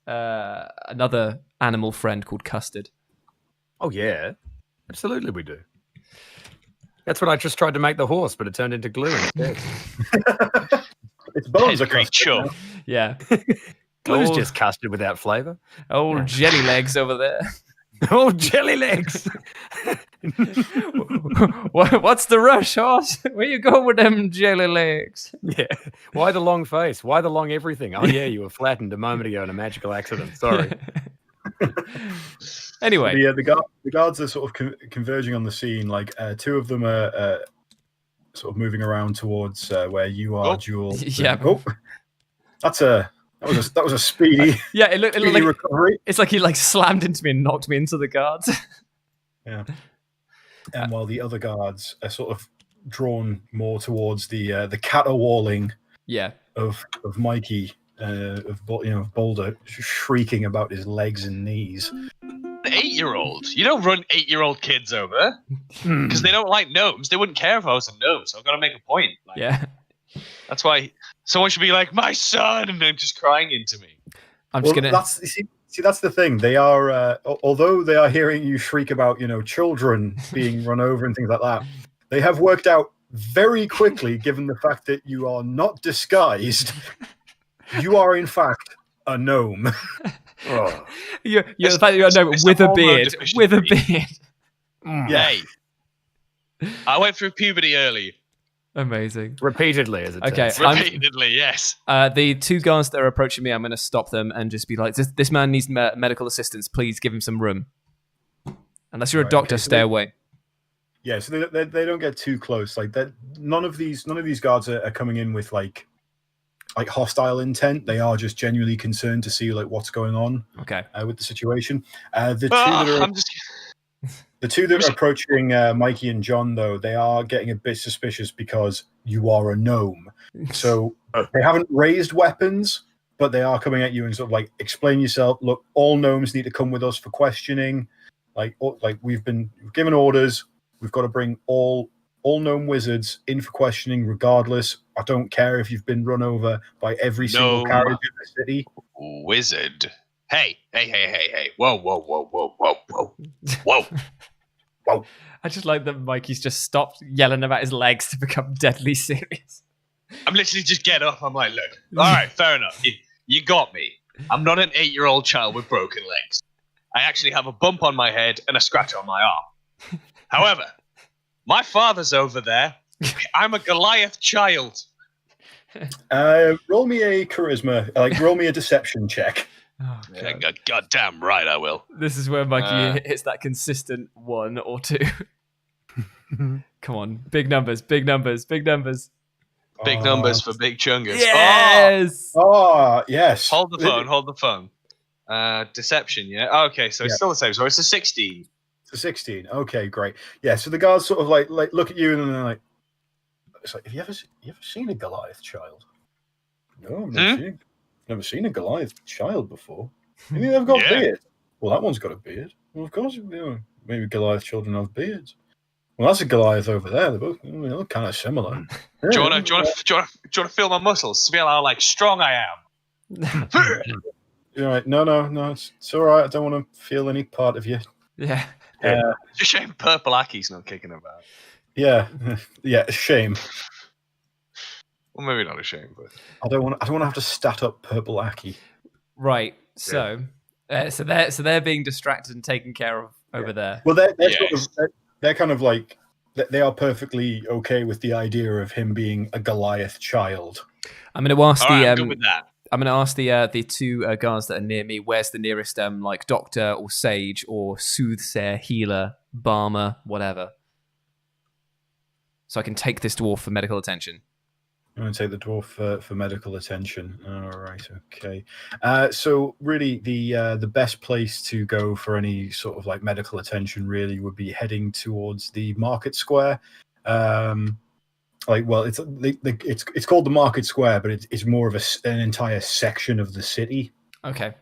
another animal friend called Custard. Oh, yeah. Absolutely we do. That's what I just tried to make the horse, but it turned into glue instead. Its bones are Great chum. Yeah. Glue's just custard without flavour. Old jelly legs over there. Oh, jelly legs! What's the rush, horse? Where you go with them jelly legs? Yeah. Why the long face? Why the long everything? Oh, yeah, you were flattened a moment ago in a magical accident. Sorry. Anyway. The guards are sort of converging on the scene. Like, two of them are sort of moving around towards where you are, Jules. Yeah. Oh, that was a speedy. Yeah, it looked like recovery. It's like he like slammed into me and knocked me into the guards. Yeah. And while the other guards are sort of drawn more towards the caterwauling of Mikey, of BULDUR, shrieking about his legs and knees. 8-year-old. You don't run 8-year-old kids over because they don't like gnomes. They wouldn't care if I was a gnome, so I've got to make a point. Like, yeah. That's why someone should be like, my son, and they're just crying into me. That's the thing. They are, although they are hearing you shriek about, children being run over and things like that, they have worked out very quickly, given the fact that you are not disguised, you are in fact a gnome. Oh. The fact that you're a gnome with a beard. With a beard. Yeah. Hey, I went through puberty early. Amazing. Repeatedly, as it turns. Repeatedly, yes. The two guards that are approaching me, I'm going to stop them and just be like, this man needs medical assistance. Please give him some room. Unless you're a doctor, stay away. Yeah, so they don't get too close. Like that, none of these guards are coming in with like hostile intent. They are just genuinely concerned to see like what's going on. Okay. With the situation. The two that are approaching Mikey and John, though, they are getting a bit suspicious because you are a gnome. So they haven't raised weapons, but they are coming at you and sort of like, explain yourself. Look, all gnomes need to come with us for questioning. Like we've been given orders. We've got to bring all gnome wizards in for questioning, regardless. I don't care if you've been run over by every single carriage in the city. Wizard. Hey. Whoa. Whoa. I just like that Mikey's just stopped yelling about his legs to become deadly serious. I'm literally just get up. I'm like, look, all right, fair enough. You got me. I'm not an 8-year-old child with broken legs. I actually have a bump on my head and a scratch on my arm. However, my father's over there. I'm a Goliath child. Roll me a charisma, roll me a deception check. Oh, God. Goddamn right I will. This is where Mikey hits that consistent 1 or 2. Come on, big numbers. Big numbers for big chungers. Yes! Oh, yes. Hold the phone. Deception, yeah? Okay, so it's still the same. So it's a 16. It's a 16. Okay, great. Yeah, so the guards sort of like look at you and then they're like, it's like, have you ever seen a Goliath child? No, I've never seen a Goliath child before. You think they've got beards? Well, that one's got a beard. Well, of course, maybe Goliath children have beards. Well, that's a Goliath over there. They're both look kind of similar. Do you want to feel my muscles? Feel how like strong I am? You're right. No. It's all right. I don't want to feel any part of you. Yeah. It's a shame Purple Aki's not kicking about. Yeah. Shame. Well, maybe not a shame, but I don't want to have to stat up Purple Aki. Right. So, so they're being distracted and taken care of over there. Well, they're kind of like they are perfectly okay with the idea of him being a Goliath child. I'm going to ask I'm good with that. I'm going to ask the two guards that are near me. Where's the nearest like doctor or sage or soothsayer, healer, balmer, whatever, so I can take this dwarf for medical attention. I'm going to take the dwarf for medical attention. All right, okay. So really, the best place to go for any sort of like medical attention really would be heading towards the market square. It's called the market square, but it's more of an entire section of the city. Okay.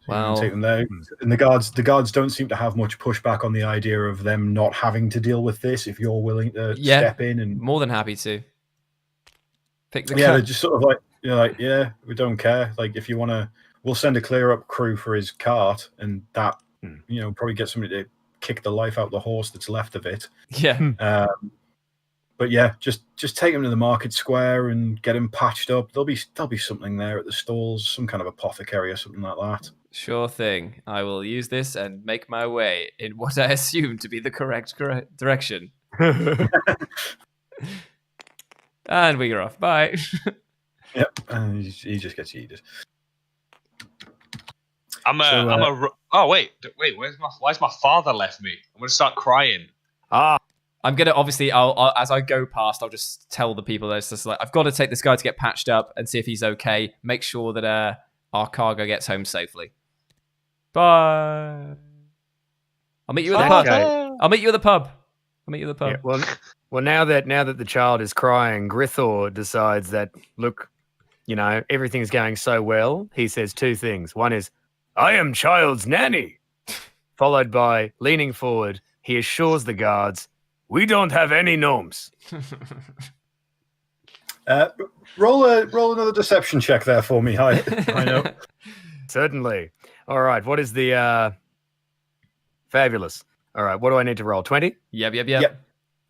So well, take them there, and the guards don't seem to have much pushback on the idea of them not having to deal with this. If you're willing to step in, and more than happy to pick the they're just sort of like we don't care. Like if you want to, we'll send a clear up crew for his cart, and that probably get somebody to kick the life out of the horse that's left of it. Yeah. But yeah, just take him to the market square and get him patched up. There'll be something there at the stalls, some kind of apothecary or something like that. Sure thing. I will use this and make my way in what I assume to be the correct direction. And we're off. Bye. Yep, and he just gets yeeted. Oh wait. Why's my father left me? I'm gonna start crying. I'm gonna obviously. I'll as I go past, I'll just tell the people that it's just like I've got to take this guy to get patched up and see if he's okay. Make sure that our cargo gets home safely. Bye. I'll meet you at the pub. Okay. I'll meet you at the pub. Yeah, well, now that the child is crying, Grithor decides that look, everything's going so well. He says two things. One is, "I am child's nanny," followed by leaning forward. He assures the guards, "We don't have any gnomes." Roll another deception check there for me. I know. Certainly. All right. What is the fabulous? All right. What do I need to roll? 20? Yep.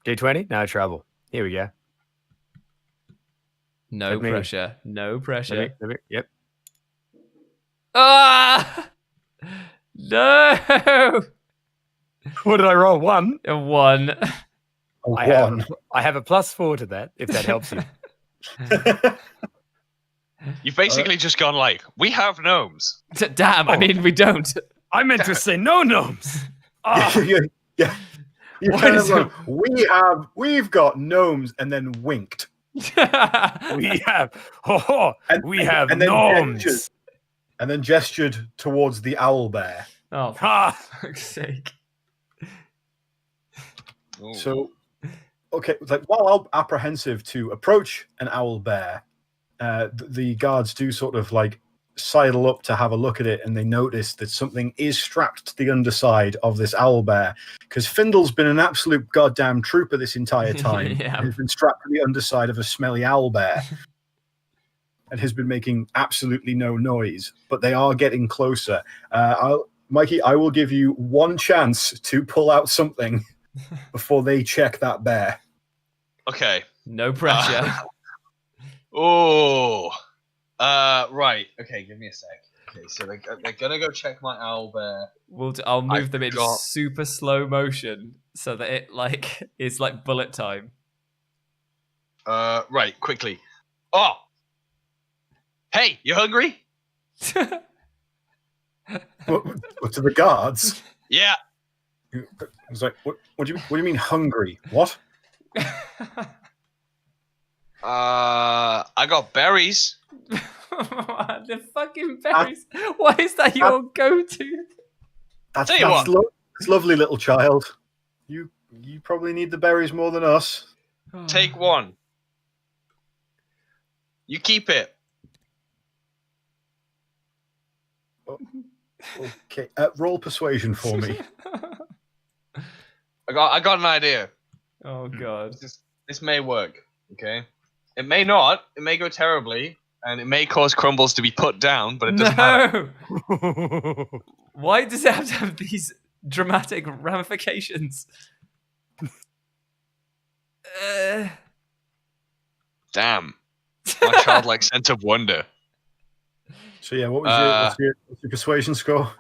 D20? No trouble. Here we go. No pressure. Yep. Ah! No! What did I roll? 1? A 1. I have a +4 to that, if that helps you. You've basically just gone like, we have gnomes. Damn, I mean, we don't. I meant to say no gnomes. Yeah. We've got gnomes, and then winked. We have gnomes. And then gestured towards the owl bear. Oh, for fuck's sake. So, okay, like while apprehensive to approach an owl bear, the guards do sort of like sidle up to have a look at it, and they notice that something is strapped to the underside of this owl bear, because Findle's been an absolute goddamn trooper this entire time. Yeah. He's been strapped to the underside of a smelly owl bear and has been making absolutely no noise, but they are getting closer. Mikey, I will give you one chance to pull out something before they check that bear. Okay. No pressure. Right. Okay, give me a sec. Okay, so they're gonna go check my owl bear. I'll move them in super slow motion so that it is like bullet time. Right, quickly. Oh! Hey, you hungry? What to the guards? Yeah. I was like, what do you mean hungry? What? I got berries. The fucking berries. Why is that your go-to? That's lovely, little child. You probably need the berries more than us. Take one. You keep it. Okay, roll persuasion for me. I got an idea. Oh god. This may work. Okay. It may not. It may go terribly, and it may cause Crumbles to be put down. But it doesn't matter. Why does it have to have these dramatic ramifications? Damn. My childlike sense of wonder. So yeah, what's your persuasion score?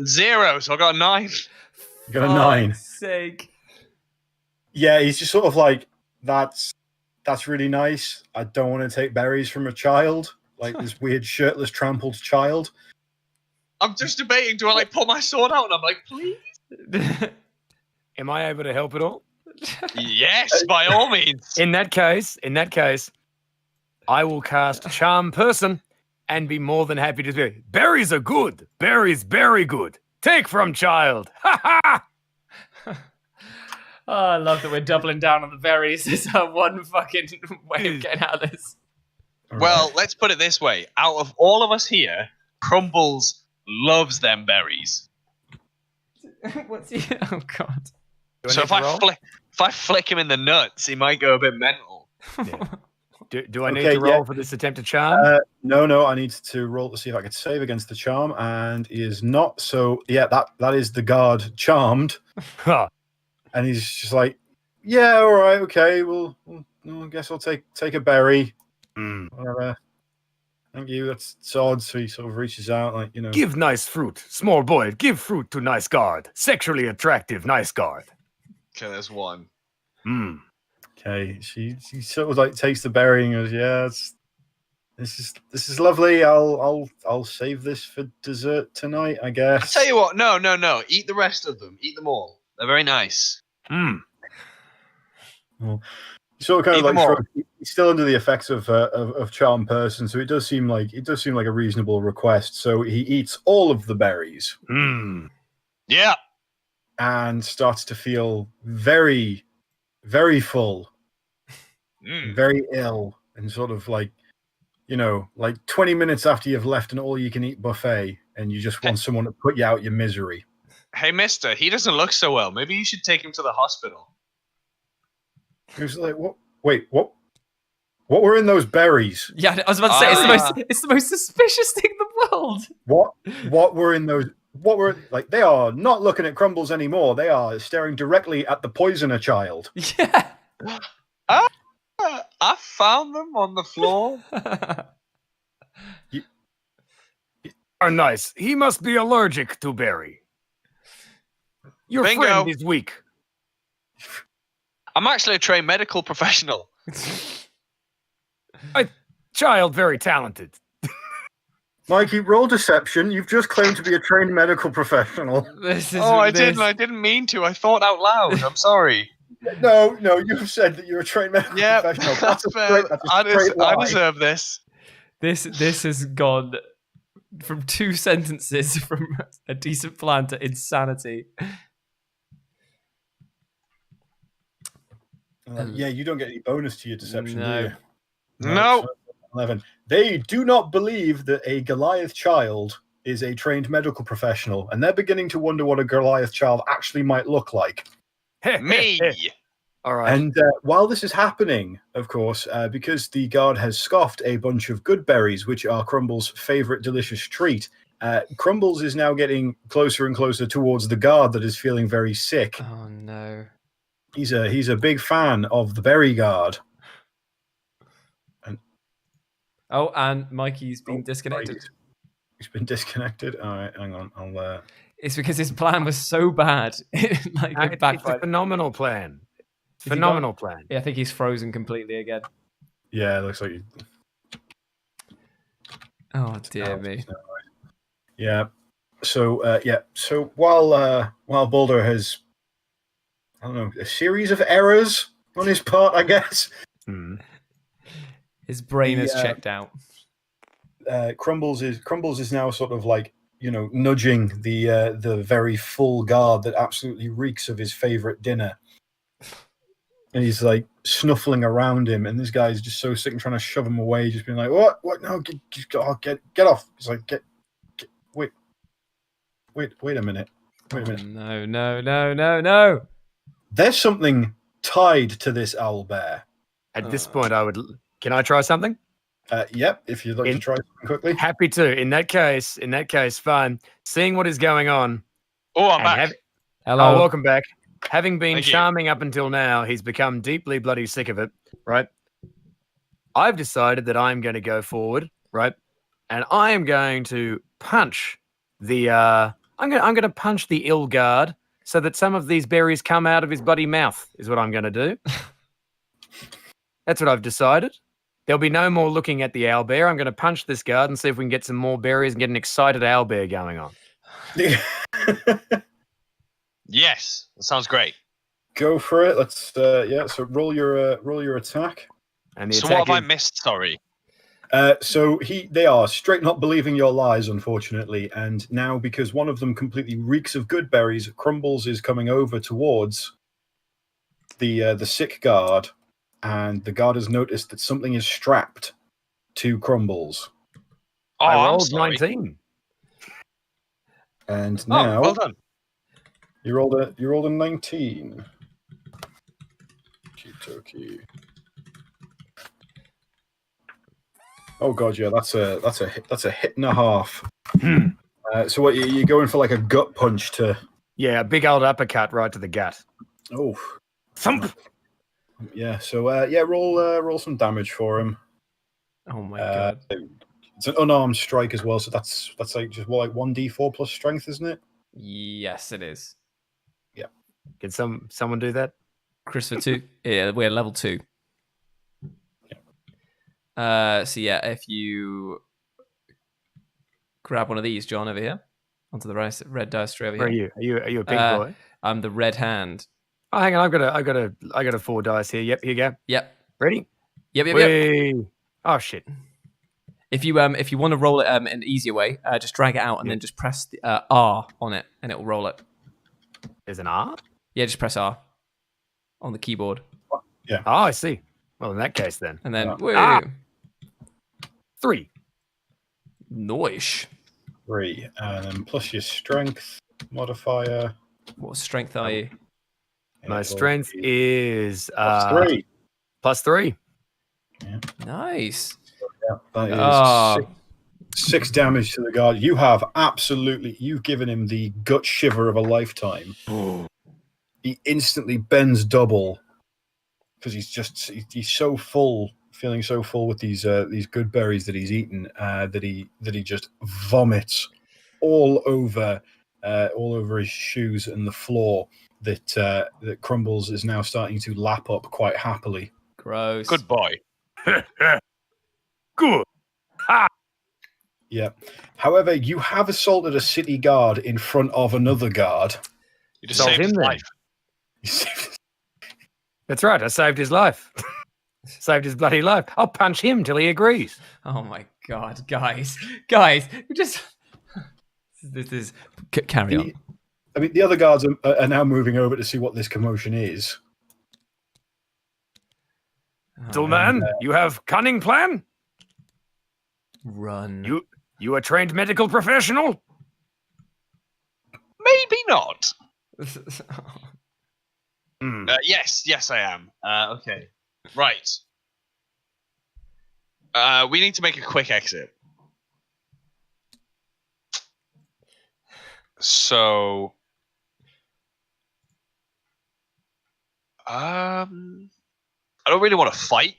0. So I got a 9. You got a 9. Sake. Yeah, he's just sort of like, that's really nice. I don't want to take berries from a child, like this weird shirtless trampled child. I'm just debating, do I like pull my sword out? And I'm like, please? Am I able to help at all? Yes, by all means. In that case, I will cast Charm Person and be more than happy to say, berries are good. Berries, very good. Take from child. Ha ha! Oh, I love that we're doubling down on the berries. It's our one fucking way of getting out of this. Well, let's put it this way. Out of all of us here, Crumbles loves them berries. What's he? Oh god. So if I flick him in the nuts, he might go a bit mental. Yeah. Do I need to roll for this attempt to charm? No. I need to roll to see if I could save against the charm, and he is not. So yeah, that is the guard charmed. And he's just like, yeah, all right, okay. Well, I guess I'll take a berry. Whatever. Thank you. That's odd. So he sort of reaches out, like, you know. Give nice fruit, small boy. Give fruit to nice guard. Sexually attractive, nice guard. Okay, there's one. Okay, she sort of like takes the berry and goes, yeah, this is lovely. I'll save this for dessert tonight, I guess. I'll tell you what. No. Eat the rest of them. Eat them all. They're very nice. Well, sort of kind of like he's still under the effects of Charm Person, so it does seem like a reasonable request. So he eats all of the berries. Yeah. And starts to feel very, very full, very ill, and sort of like, you know, like 20 minutes after you've left an all-you-can-eat buffet, and you just want someone to put you out your misery. Hey, mister, he doesn't look so well. Maybe you should take him to the hospital. He was like, what? Wait, what? What were in those berries? Yeah, I was about to say, it's the most suspicious thing in the world. What were in those? What were, like, they are not looking at Crumbles anymore. They are staring directly at the poisoner child. Yeah. I found them on the floor. Nice. He must be allergic to berry. Your friend is weak. I'm actually a trained medical professional. A child very talented. Mikey, roll deception. You've just claimed to be a trained medical professional. I didn't mean to. I thought out loud. I'm sorry. No, you've said that you're a trained medical professional. That's fair. I deserve this. This has gone from 2 sentences from a decent plan to insanity. Yeah, you don't get any bonus to your deception, do you? No. 11. They do not believe that a Goliath child is a trained medical professional, and they're beginning to wonder what a Goliath child actually might look like. Me! All right. And while this is happening, of course, because the guard has scoffed a bunch of good berries, which are Crumbles' favorite delicious treat, Crumbles is now getting closer and closer towards the guard that is feeling very sick. Oh, no. He's a big fan of the berry guard. And Mikey's been disconnected. He's been disconnected. All right, hang on. I'll. It's because his plan was so bad. It's a phenomenal plan. Phenomenal plan. Yeah, I think he's frozen completely again. Yeah, it looks like. Oh dear me. Yeah. So So while BULDUR has, I don't know, a series of errors on his part, I guess. His brain has checked out. Crumbles is now sort of like, you know, nudging the very full guard that absolutely reeks of his favorite dinner, and he's like snuffling around him, and this guy's just so sick and trying to shove him away, just being like, what? No, get off. He's like, wait a minute. Wait a minute. No. There's something tied to this owl bear. At this point, can I try something? Yep, if you'd like to try something quickly. Happy to. In that case, fine. Seeing what is going on. Oh, I'm back. Hello. Oh, welcome back. Having been Thank you. charming up until now, he's become deeply bloody sick of it, right? I've decided that I'm going to go forward, right? And I am going to punch the I'm going to punch the ill guard so that some of these berries come out of his bloody mouth is what I'm going to do. That's what I've decided. There'll be no more looking at the owlbear. I'm going to punch this guard and see if we can get some more berries and get an excited owlbear going on. Yes, that sounds great. Go for it. Let's so roll your attack. And the So attack what have I is- missed? Sorry. So they are straight not believing your lies, unfortunately, and now because one of them completely reeks of good berries, Crumbles is coming over towards the sick guard, and the guard has noticed that something is strapped to Crumbles, Oh, I I'm rolled sorry. 19. and Oh, now well done. you rolled a 19. Okey-dokey. Oh god, yeah, that's a hit and a half. So what you going for, like a gut punch to? Yeah, a big old uppercut right to the gut. Oh, Thump. yeah. So roll some damage for him. Oh my god. It's an unarmed strike as well, so that's like just like 1d4 plus strength, isn't it? Yes, it is. Can someone do that? Chris for 2. Yeah, we're level 2. So yeah, if you grab one of these, John, over here, onto the red dice tray over Where are here. you? Are you a pink boy? I'm the red hand. Oh, hang on. I got a 4 dice here. Yep, here you go. Yep. Ready? Yep. Whee! Oh shit. If you want to roll it an easier way, just drag it out and then just press the R on it, and it will roll it. There's an R? Yeah, just press R on the keyboard, Oh, I see. Well, in that case then. and then Ah. 3. Noish. 3, and then plus your strength modifier. What strength are you? My strength is plus 3. plus 3. Nice. Yeah, that is Oh. 6 damage to the guard. You've given him the gut shiver of a lifetime. He instantly bends double because he's so full, feeling so full with these good berries that he's eaten that he just vomits all over his shoes and the floor that Crumbles is now starting to lap up quite happily. Gross. Good boy. Good. Yeah. However, you have assaulted a city guard in front of another guard. You just Solve saved his him then. life. That's right. I saved his life. Saved his bloody life. I'll punch him till he agrees. Oh my god, guys, we just this is carry on. I mean, the other guards are now moving over to see what this commotion is. Little man, you have cunning plan? Run. You a trained medical professional? Maybe not. Hmm. Yes, I am. Okay. Right. We need to make a quick exit. So, I don't really want to fight.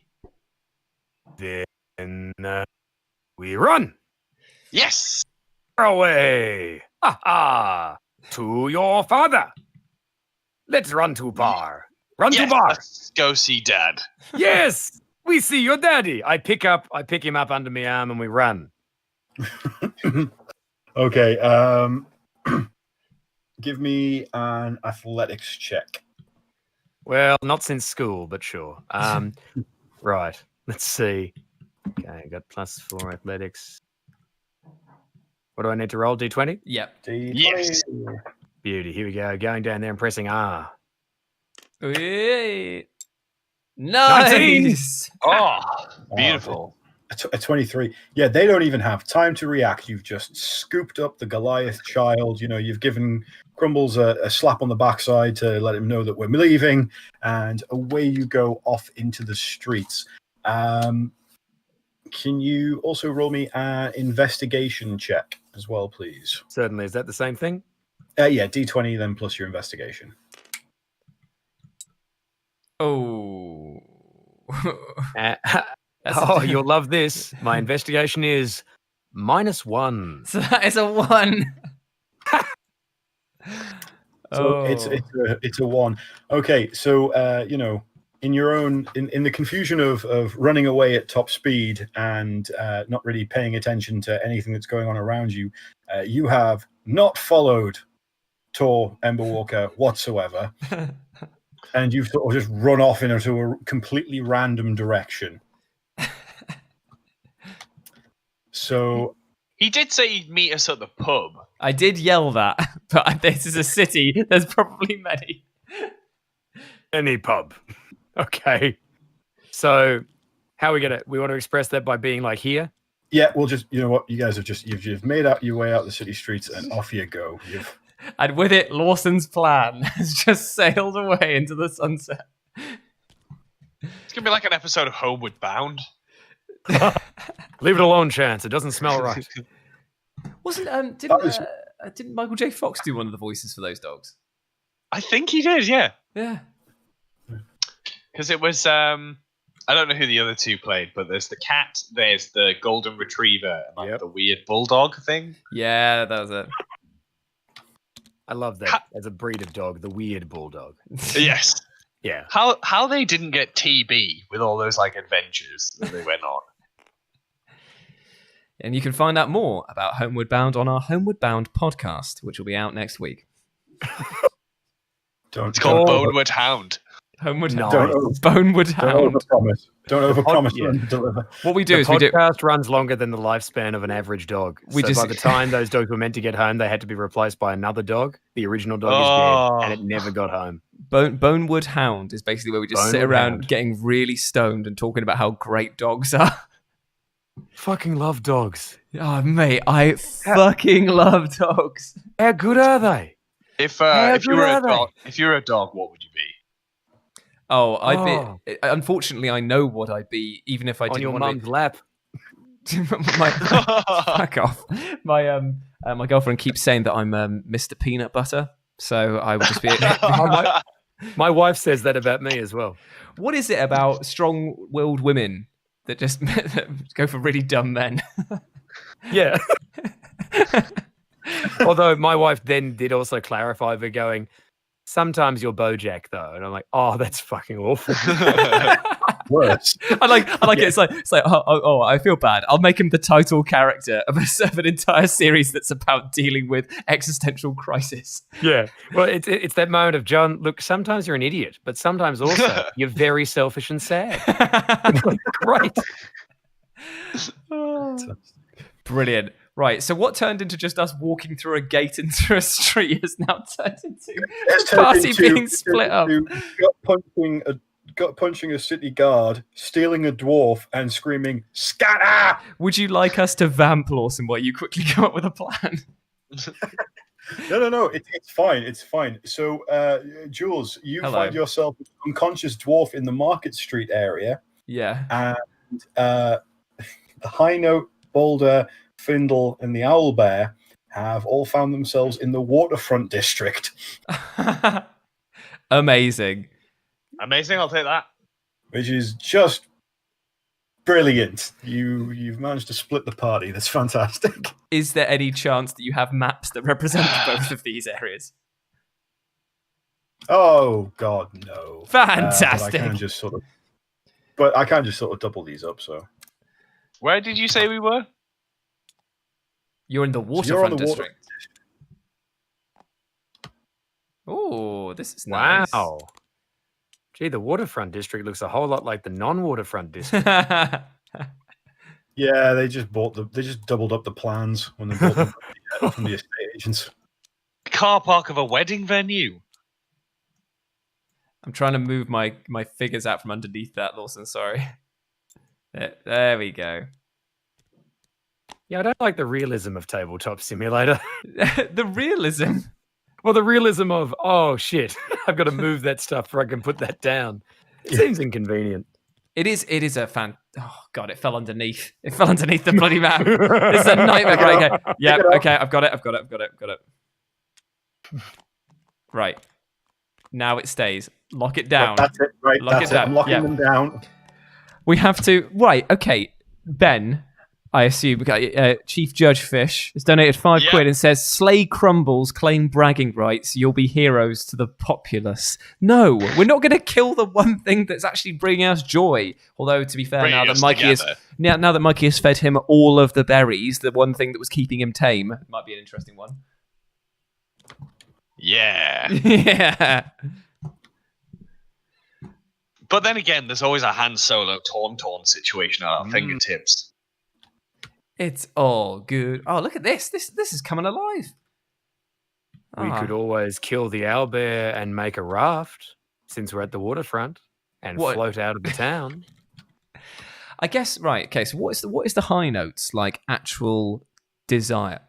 Then we run Yes. away. Ha ha! To your father. Let's run to bar. Run Yes, to bar. let's go see Dad. Yes, we see your daddy. I pick him up under my arm, and we run. Okay. Give me an athletics check. Well, not since school, but sure. Right. Let's see. Okay, I got +4 athletics. What do I need to roll? D20? Yep. Yes. Beauty. Here we go. Going down there and pressing R. Wait. Nice. Oh, beautiful. A 23. Yeah, they don't even have time to react. You've just scooped up the Goliath child. You've given Crumbles a slap on the backside to let him know that we're leaving, and away you go off into the streets. Can you also roll me an investigation check as well, please? Certainly. Is that the same thing? Yeah, D20 then plus your investigation. Oh. Oh, you'll love this. My investigation is -1. So that is a 1. So it's a 1. Okay, so in the confusion of running away at top speed and not really paying attention to anything that's going on around you, you have not followed TORR Emberwalker whatsoever, and you've sort of just run off into a completely random direction. So he did say he'd meet us at the pub. I did yell that, but this is a city. There's probably many. Any pub. Okay. So how are we gonna? We want to express that by being like here. Yeah, we'll just, you know what, you guys have you've made out your way out the city streets and off you go. And with it, Lawson's plan has just sailed away into the sunset. It's gonna be like an episode of Homeward Bound. Leave it alone, Chance. It doesn't smell right. Didn't Michael J. Fox do one of the voices for those dogs? I think he did, yeah. Yeah. Because it was I don't know who the other two played, but there's the cat, there's the golden retriever, and like the weird bulldog thing. Yeah, that was it. I love that as a breed of dog, the weird bulldog. Yes. Yeah. How they didn't get TB with all those like adventures that they went on. And you can find out more about Homeward Bound on our Homeward Bound podcast, which will be out next week. It's called Boneward Hound. Homeward No. Boneward Hound. Don't overpromise and deliver. What we do the is we do. podcast runs longer than the lifespan of an average dog. By the time those dogs were meant to get home, they had to be replaced by another dog. The original dog is dead, and it never got home. Bonewood Hound is basically where we just sit around getting really stoned and talking about how great dogs are. Fucking love dogs. Oh, mate, I fucking love dogs. How good are they? If you were a dog, what would you be? Oh, I'd be. Unfortunately, I know what I'd be, even if I didn't want to. On your mum's lap. Fuck off. My girlfriend keeps saying that I'm Mr. Peanut Butter, so I would just be. My wife says that about me as well. What is it about strong-willed women that just go for really dumb men? Yeah. Although my wife then did also clarify by going, sometimes you're BoJack though, and I'm like, oh, that's fucking awful. Worse. I like it. It's like oh, I feel bad. I'll make him the title character of an entire series that's about dealing with existential crisis. Yeah. Well, it's that moment of, John, look, sometimes you're an idiot, but sometimes also you're very selfish and sad. Great. Brilliant. Right, so what turned into just us walking through a gate into a street has now turned into the party being split up. Gut punching a city guard, stealing a dwarf, and screaming, "Scatter!" Would you like us to vamp Lawson while you quickly come up with a plan? No. It's fine. It's fine. So, Jules, you find yourself an unconscious dwarf in the Market Street area. Yeah. And the High Note, Boulder, Findle, and the Owl Bear have all found themselves in the Waterfront district. Amazing. I'll take that. Which is just brilliant. You've managed to split the party. That's fantastic. Is there any chance that you have maps that represent both of these areas? Oh God, no. Fantastic. But I can just sort of double these up. So, where did you say we were? You're in the Waterfront district. Oh, this is nice. Wow. Gee, the Waterfront district looks a whole lot like the non-Waterfront district. Yeah, they just doubled up the plans when they bought them from the estate agents. Car park of a wedding venue. I'm trying to move my figures out from underneath that, Lawson. Sorry. There we go. Yeah, I don't like the realism of Tabletop Simulator. The realism. Well, the realism of, oh, shit, I've got to move that stuff before I can put that down. It seems inconvenient. It is a fan. Oh, God, it fell underneath. It fell underneath the bloody map. This is a nightmare. Right, okay. Yeah, okay, I've got it. Right. Now it stays. Lock it down. That's it. Right, Lock that's it it. down. I'm locking Yeah. them down. We have to. Right, okay. Ben, I assume, Chief Judge Fish has donated £5 and says, "Slay crumbles, claim bragging rights. You'll be heroes to the populace." No, we're not going to kill the one thing that's actually bringing us joy. Although, to be fair, now that Mikey has fed him all of the berries, the one thing that was keeping him tame might be an interesting one. Yeah. Yeah. But then again, there's always a Han Solo torn situation at our fingertips. It's all good. Oh, look at this. This is coming alive. We could always kill the owlbear and make a raft, since we're at the waterfront, and float out of the town. I guess, right, okay, so what is the High Note's, like, actual desire?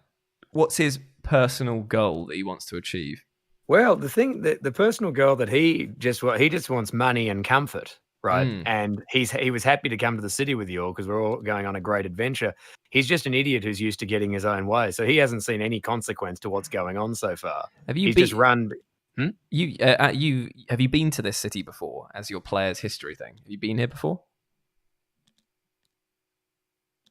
What's his personal goal that he wants to achieve? Well, the personal goal that he just wants money and comfort, right? And he was happy to come to the city with you all because we're all going on a great adventure. He's just an idiot who's used to getting his own way, so he hasn't seen any consequence to what's going on so far. Just run. Have You been to this city before as your player's history thing? Have you been here before?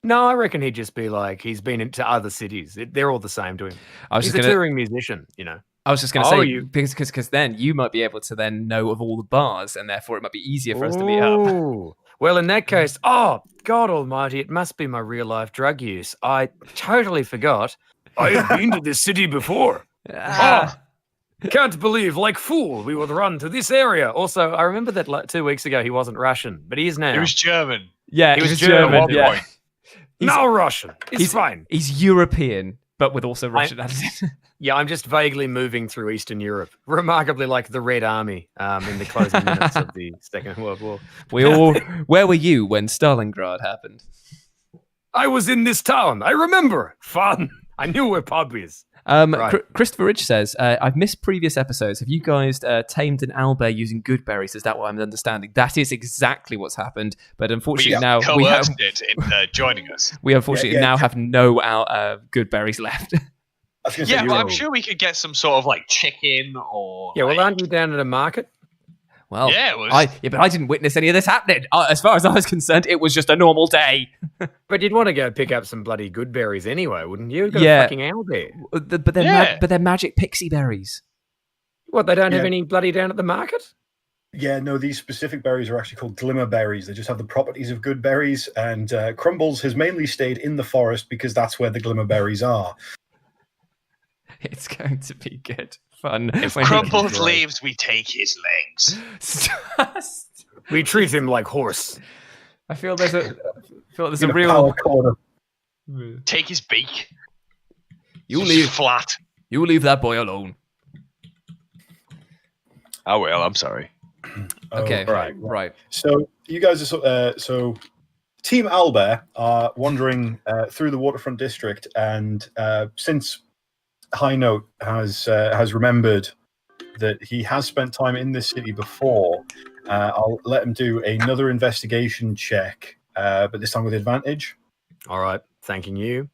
No, I reckon he'd just be like he's been into other cities. They're all the same to him. He's a touring musician, you know. I was just going to say, because then you might be able to then know of all the bars, and therefore it might be easier for us to meet up. Well, in that case, oh, God almighty, it must be my real-life drug use. I totally forgot. I have been to this city before. Can't believe, like fool, we would run to this area. Also, I remember that like 2 weeks ago he wasn't Russian, but he is now. He was German. Yeah, he was German. Yeah. No Russian. He's fine. He's European, but with also Russian accent. Yeah, I'm just vaguely moving through Eastern Europe, remarkably like the Red Army in the closing minutes of the Second World War. Where were you when Stalingrad happened? I was in this town. I remember. Fun. I knew where pub is. Right. Christopher Ridge says, I've missed previous episodes. Have you guys tamed an owlbear using good berries? Is that what I'm understanding? That is exactly what's happened. But unfortunately now we have it in joining us. We unfortunately now have no good berries left. Yeah, but I'm sure we could get some sort of like chicken or. Yeah, well, aren't you down at a market? Well, yeah, but I didn't witness any of this happening. As far as I was concerned, it was just a normal day. But you'd want to go pick up some bloody good berries anyway, wouldn't you? You've got a fucking owlbear. But they're magic pixie berries. What, they don't have any bloody down at the market? Yeah, no, these specific berries are actually called glimmer berries. They just have the properties of good berries, and Crumbles has mainly stayed in the forest because that's where the glimmer berries are. It's going to be good fun. If Crumbles leaves, we take his legs. We treat him like horse. I feel there's a real corner. Take his beak. You leave flat. You leave that boy alone. Oh well, I'm sorry. Okay, right. So you guys are so Team Owlbear are wandering through the Waterfront district, and since High Note has remembered that he has spent time in this city before, I'll let him do another investigation check, but this time with advantage. All right, thanking you.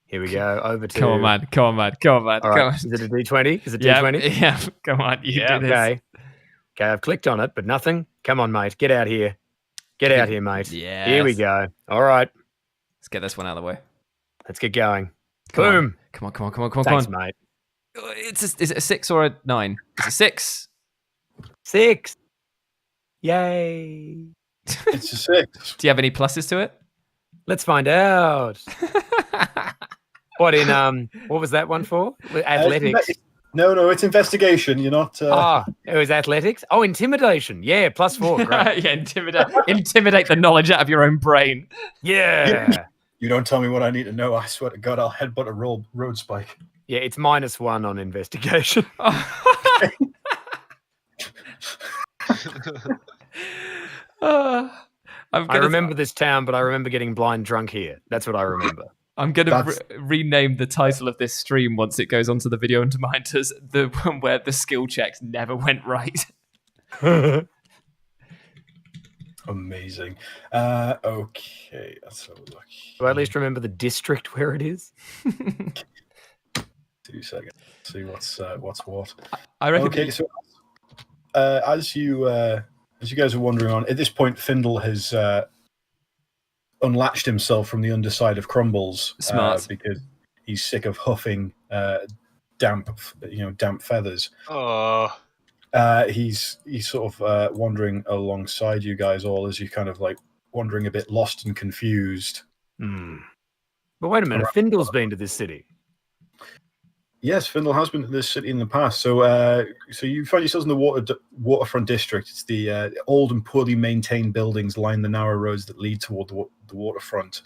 Here we go. Over to. Come on, man. All right. Is it a D20? Is it D20? Yeah. Come on. You do this. Okay. Okay, I've clicked on it, but nothing. Come on, mate. Get out here. Get out here, mate. Yeah. Here we go. All right. Let's get this one out of the way. Let's get going. Boom. Come on. Thanks, mate. Is it a 6 or a 9? It's a 6. 6. Yay. It's a 6. Do you have any pluses to it? Let's find out. What was that one for? Athletics. No, it's investigation. You're not. It was athletics. Oh, intimidation. Yeah, +4. Great. Yeah, intimidate the knowledge out of your own brain. Yeah. You don't tell me what I need to know. I swear to God, I'll headbutt a road spike. Yeah, it's -1 on investigation. I remember this town, but I remember getting blind drunk here. That's what I remember. I'm going to rename the title of this stream once it goes onto the video on demand as the one where the skill checks never went right. Amazing. Okay, let's have a look. Do I at least remember the district where it is? 2 seconds. See what's what. I reckon. Okay, so as you guys are wandering on, at this point, Findle has unlatched himself from the underside of Crumbles. Smart. Because he's sick of huffing damp feathers. Oh. He's sort of wandering alongside you guys all as you're kind of like wandering a bit lost and confused. But wait a minute, Findle's been to this city. Yes, Findle has been to this city in the past. So you find yourselves in the Waterfront district. It's the old and poorly maintained buildings line the narrow roads that lead toward the waterfront.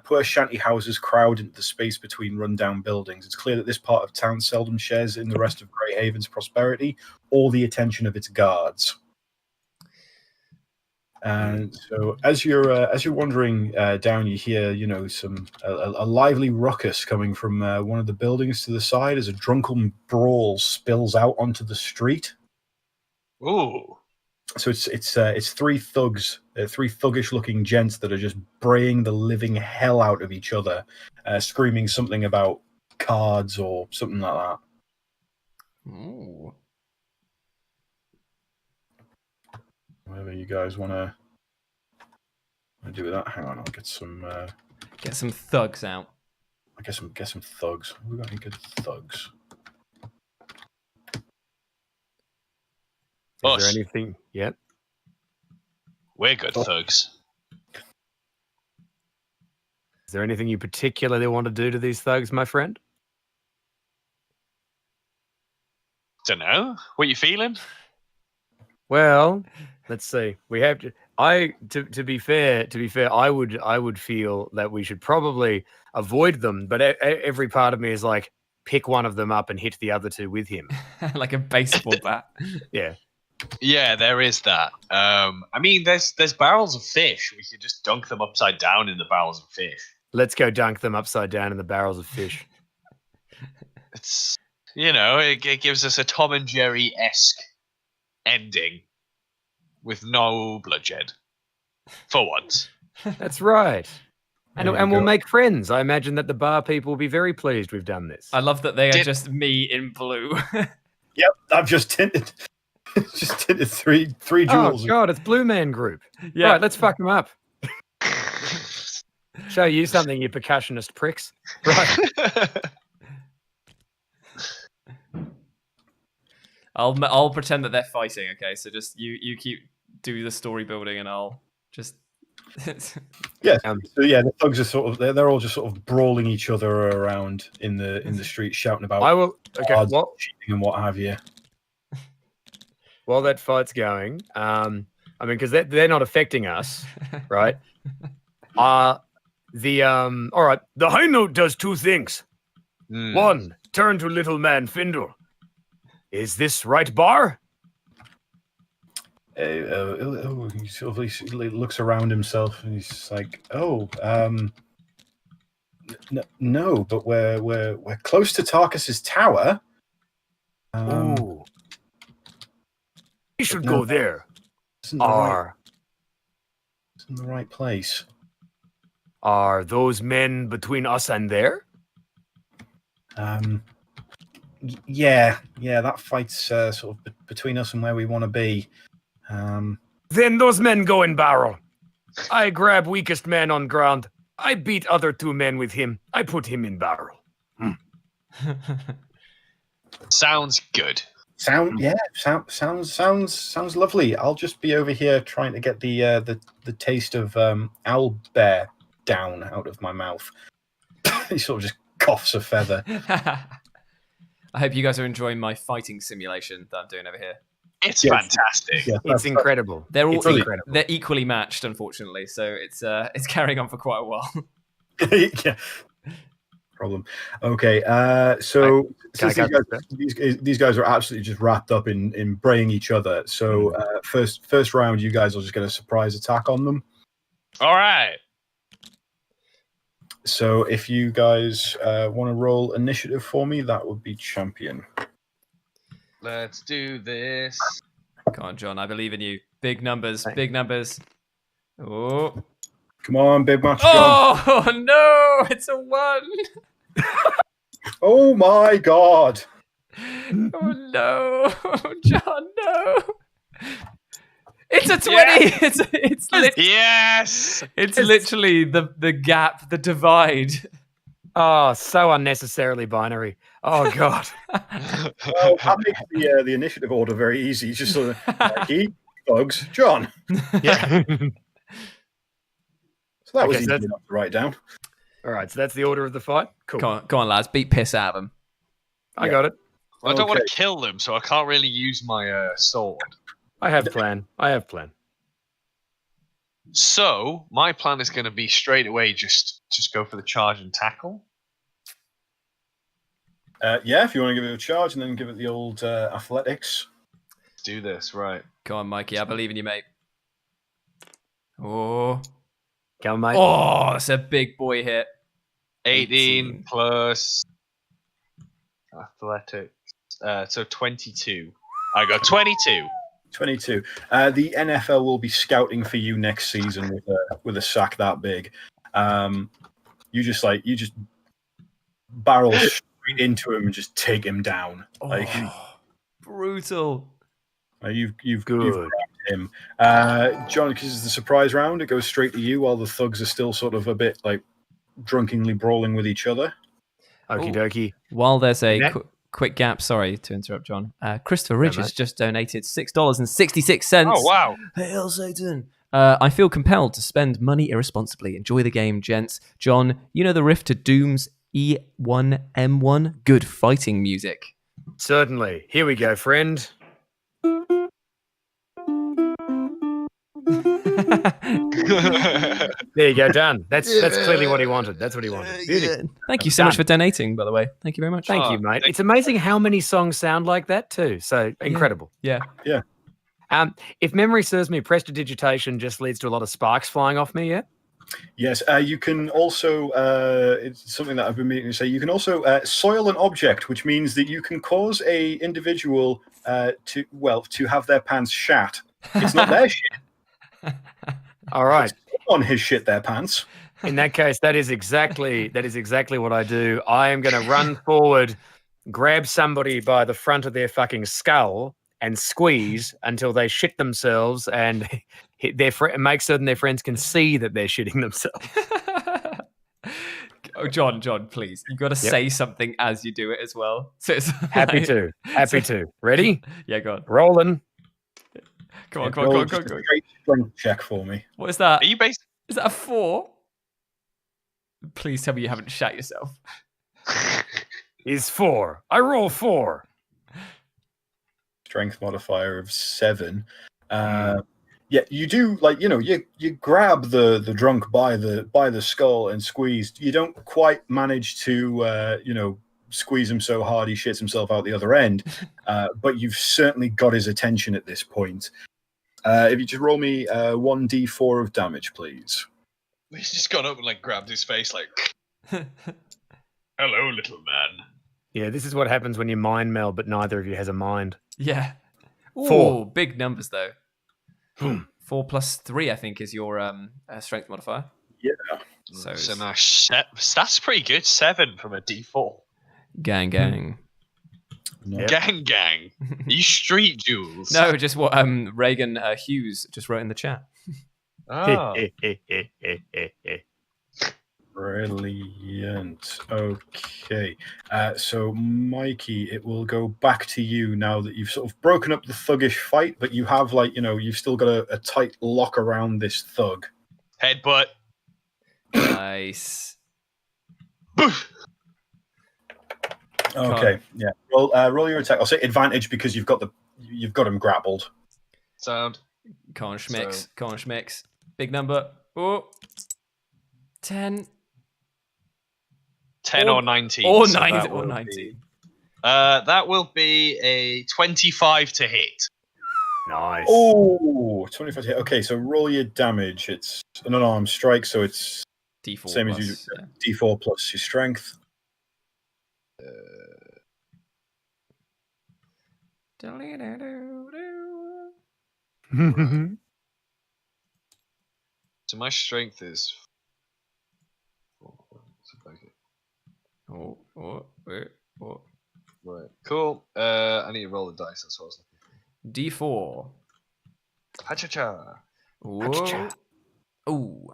Poor shanty houses crowd into the space between rundown buildings. It's clear that this part of town seldom shares in the rest of Greyhaven's prosperity or the attention of its guards. And so, as you're wandering down, you hear a lively ruckus coming from one of the buildings to the side as a drunken brawl spills out onto the street. Ooh. So it's three thugs, three thuggish-looking gents that are just braying the living hell out of each other, screaming something about cards or something like that. Ooh. Whatever you guys want to do with that. Hang on, I'll get some thugs out. I guess get some thugs. We got any good thugs? Is there anything yet? We're good thugs. Is there anything you particularly want to do to these thugs, my friend? Don't know. What you feeling? Well, let's see. We have to. To be fair, I would feel that we should probably avoid them. But every part of me is like, pick one of them up and hit the other two with him, like a baseball bat. Yeah. Yeah, there is that. I mean, there's barrels of fish. We could just dunk them upside down in the barrels of fish. Let's go dunk them upside down in the barrels of fish. It's it gives us a Tom and Jerry-esque ending with no bloodshed for once. That's right. And we'll go. make friends. I imagine that the bar people will be very pleased we've done this. I love that they are just me in blue. Yep, I've just tinted three jewels. Oh God, it's Blue Man Group. Yeah. Right, let's fuck them up. Show you something, you percussionist pricks. Right. I'll pretend that they're fighting. Okay, so just you keep do the story building, and I'll just. Yeah. So yeah, the thugs are they're all just sort of brawling each other around in the street, shouting about cards, cheating and what have you. While that fight's going, I mean, because they're not affecting us, right? All right. The high note does two things. One, turn to little man Findle. Is this right, Bar? He sort of looks around himself and he's like, no, but we're close to Tarkus's tower. Ooh. We should go there. It's in the right place. Are those men between us and there? Yeah, that fight's sort of between us and where we want to be. Then those men go in barrel. I grab weakest man on ground. I beat other two men with him. I put him in barrel. Sounds good. Sounds lovely. I'll just be over here trying to get the taste of owl bear down out of my mouth. He sort of just coughs a feather. I hope you guys are enjoying my fighting simulation that I'm doing over here. It's fantastic. Yeah, It's incredible. They're all incredible. They're equally matched, unfortunately. So it's carrying on for quite a while. Yeah. Problem. Okay. So since these guys are absolutely just wrapped up in braying each other. So first round, you guys will just get a surprise attack on them. All right. So if you guys want to roll initiative for me, that would be champion. Let's do this. Come on, John. I believe in you. Big numbers. Big numbers. Oh. Come on, big match, John. Oh, no. It's a 1. Oh, my God. Oh, no. John, no. It's a 20. Yeah. Yes. It's literally the gap, the divide. Oh, so unnecessarily binary. Oh, God. Well, that makes the initiative order very easy. Just sort of Mikey, Bugs, John. Yeah. So that was Okay, easy so enough to write down. All right, so that's the order of the fight. Cool. Go on, lads. Beat piss out of them. I got it. I don't want to kill them, so I can't really use my sword. I have plan. So my plan is going to be straight away just go for the charge and tackle. Yeah, if you want to give it a charge and then give it the old athletics. Let's do this, right? Come on, Mikey. I believe in you, mate. Oh. Come on, mate. Oh, it's a big boy hit. 18 plus athletics. So 22. I got 22. 22. The NFL will be scouting for you next season with a sack that big. You just barrel straight into him and just take him down. Brutal. You've grabbed him, John. Because it's the surprise round, it goes straight to you while the thugs are still sort of a bit like drunkenly brawling with each other. Okie dokie. While there's a quick gap, sorry to interrupt, John. Christopher Ridge has just donated $6.66. Oh, wow. Hail Satan. I feel compelled to spend money irresponsibly. Enjoy the game, gents. John, you know the riff to Doom's E1M1? Good fighting music. Certainly. Here we go, friend. There you go, done. That's clearly what he wanted. That's what he wanted. Beautiful. Thank you so much for donating, by the way. Thank you very much. Thank you, mate. It's amazing how many songs sound like that too. So incredible. Yeah. If memory serves me, prestidigitation just leads to a lot of sparks flying off me. Yeah. Yes, you can also, it's something that I've been meaning to say, you can also soil an object, which means that you can cause a individual to have their pants shat. It's not their shit. All right. On his shit, their pants. In that case, that is exactly what I do. I am going to run forward, grab somebody by the front of their fucking skull and squeeze until they shit themselves and make certain their friends can see that they're shitting themselves. Oh, John, please. You've got to say something as you do it as well. So it's Happy to. Ready? Yeah, go on. Rolling. Come on. Straight strength check for me. What is that? Are you based? Is that a 4? Please tell me you haven't shat yourself. Is 4. I roll 4. Strength modifier of 7. Yeah, you do you grab the drunk by the skull and squeeze. You don't quite manage to squeeze him so hard he shits himself out the other end, but you've certainly got his attention at this point. If you just roll me 1d4 of damage, please. He's just gone up and grabbed his face hello, little man. Yeah, this is what happens when you mind meld, but neither of you has a mind. Yeah. Ooh, 4. Big numbers though. 4 plus 3, I think, is your strength modifier. Yeah. So nice. That's pretty good. 7 from a D4. Gang. No. Gang. You street Jules. No, just what Reagan Hughes just wrote in the chat. Oh. Brilliant. Okay. So, Mikey, it will go back to you now that you've sort of broken up the thuggish fight, but you have, you've still got a tight lock around this thug. Headbutt. Nice. Okay. Yeah. Roll your attack. I'll say advantage because you've got him grappled. Sound. Come on, schmicks. Big number. Oh. 10. 10 or 19. Or so 19. That will be a 25 to hit. Nice. Oh, 25 hit. Okay, so roll your damage. It's an unarmed strike, so it's D4 same plus, as usual. D4 plus your strength. So my strength is. Oh. Right. Cool. I need to roll the dice. That's what I was looking D4. for. Ha-cha-cha. Whoa. Ooh.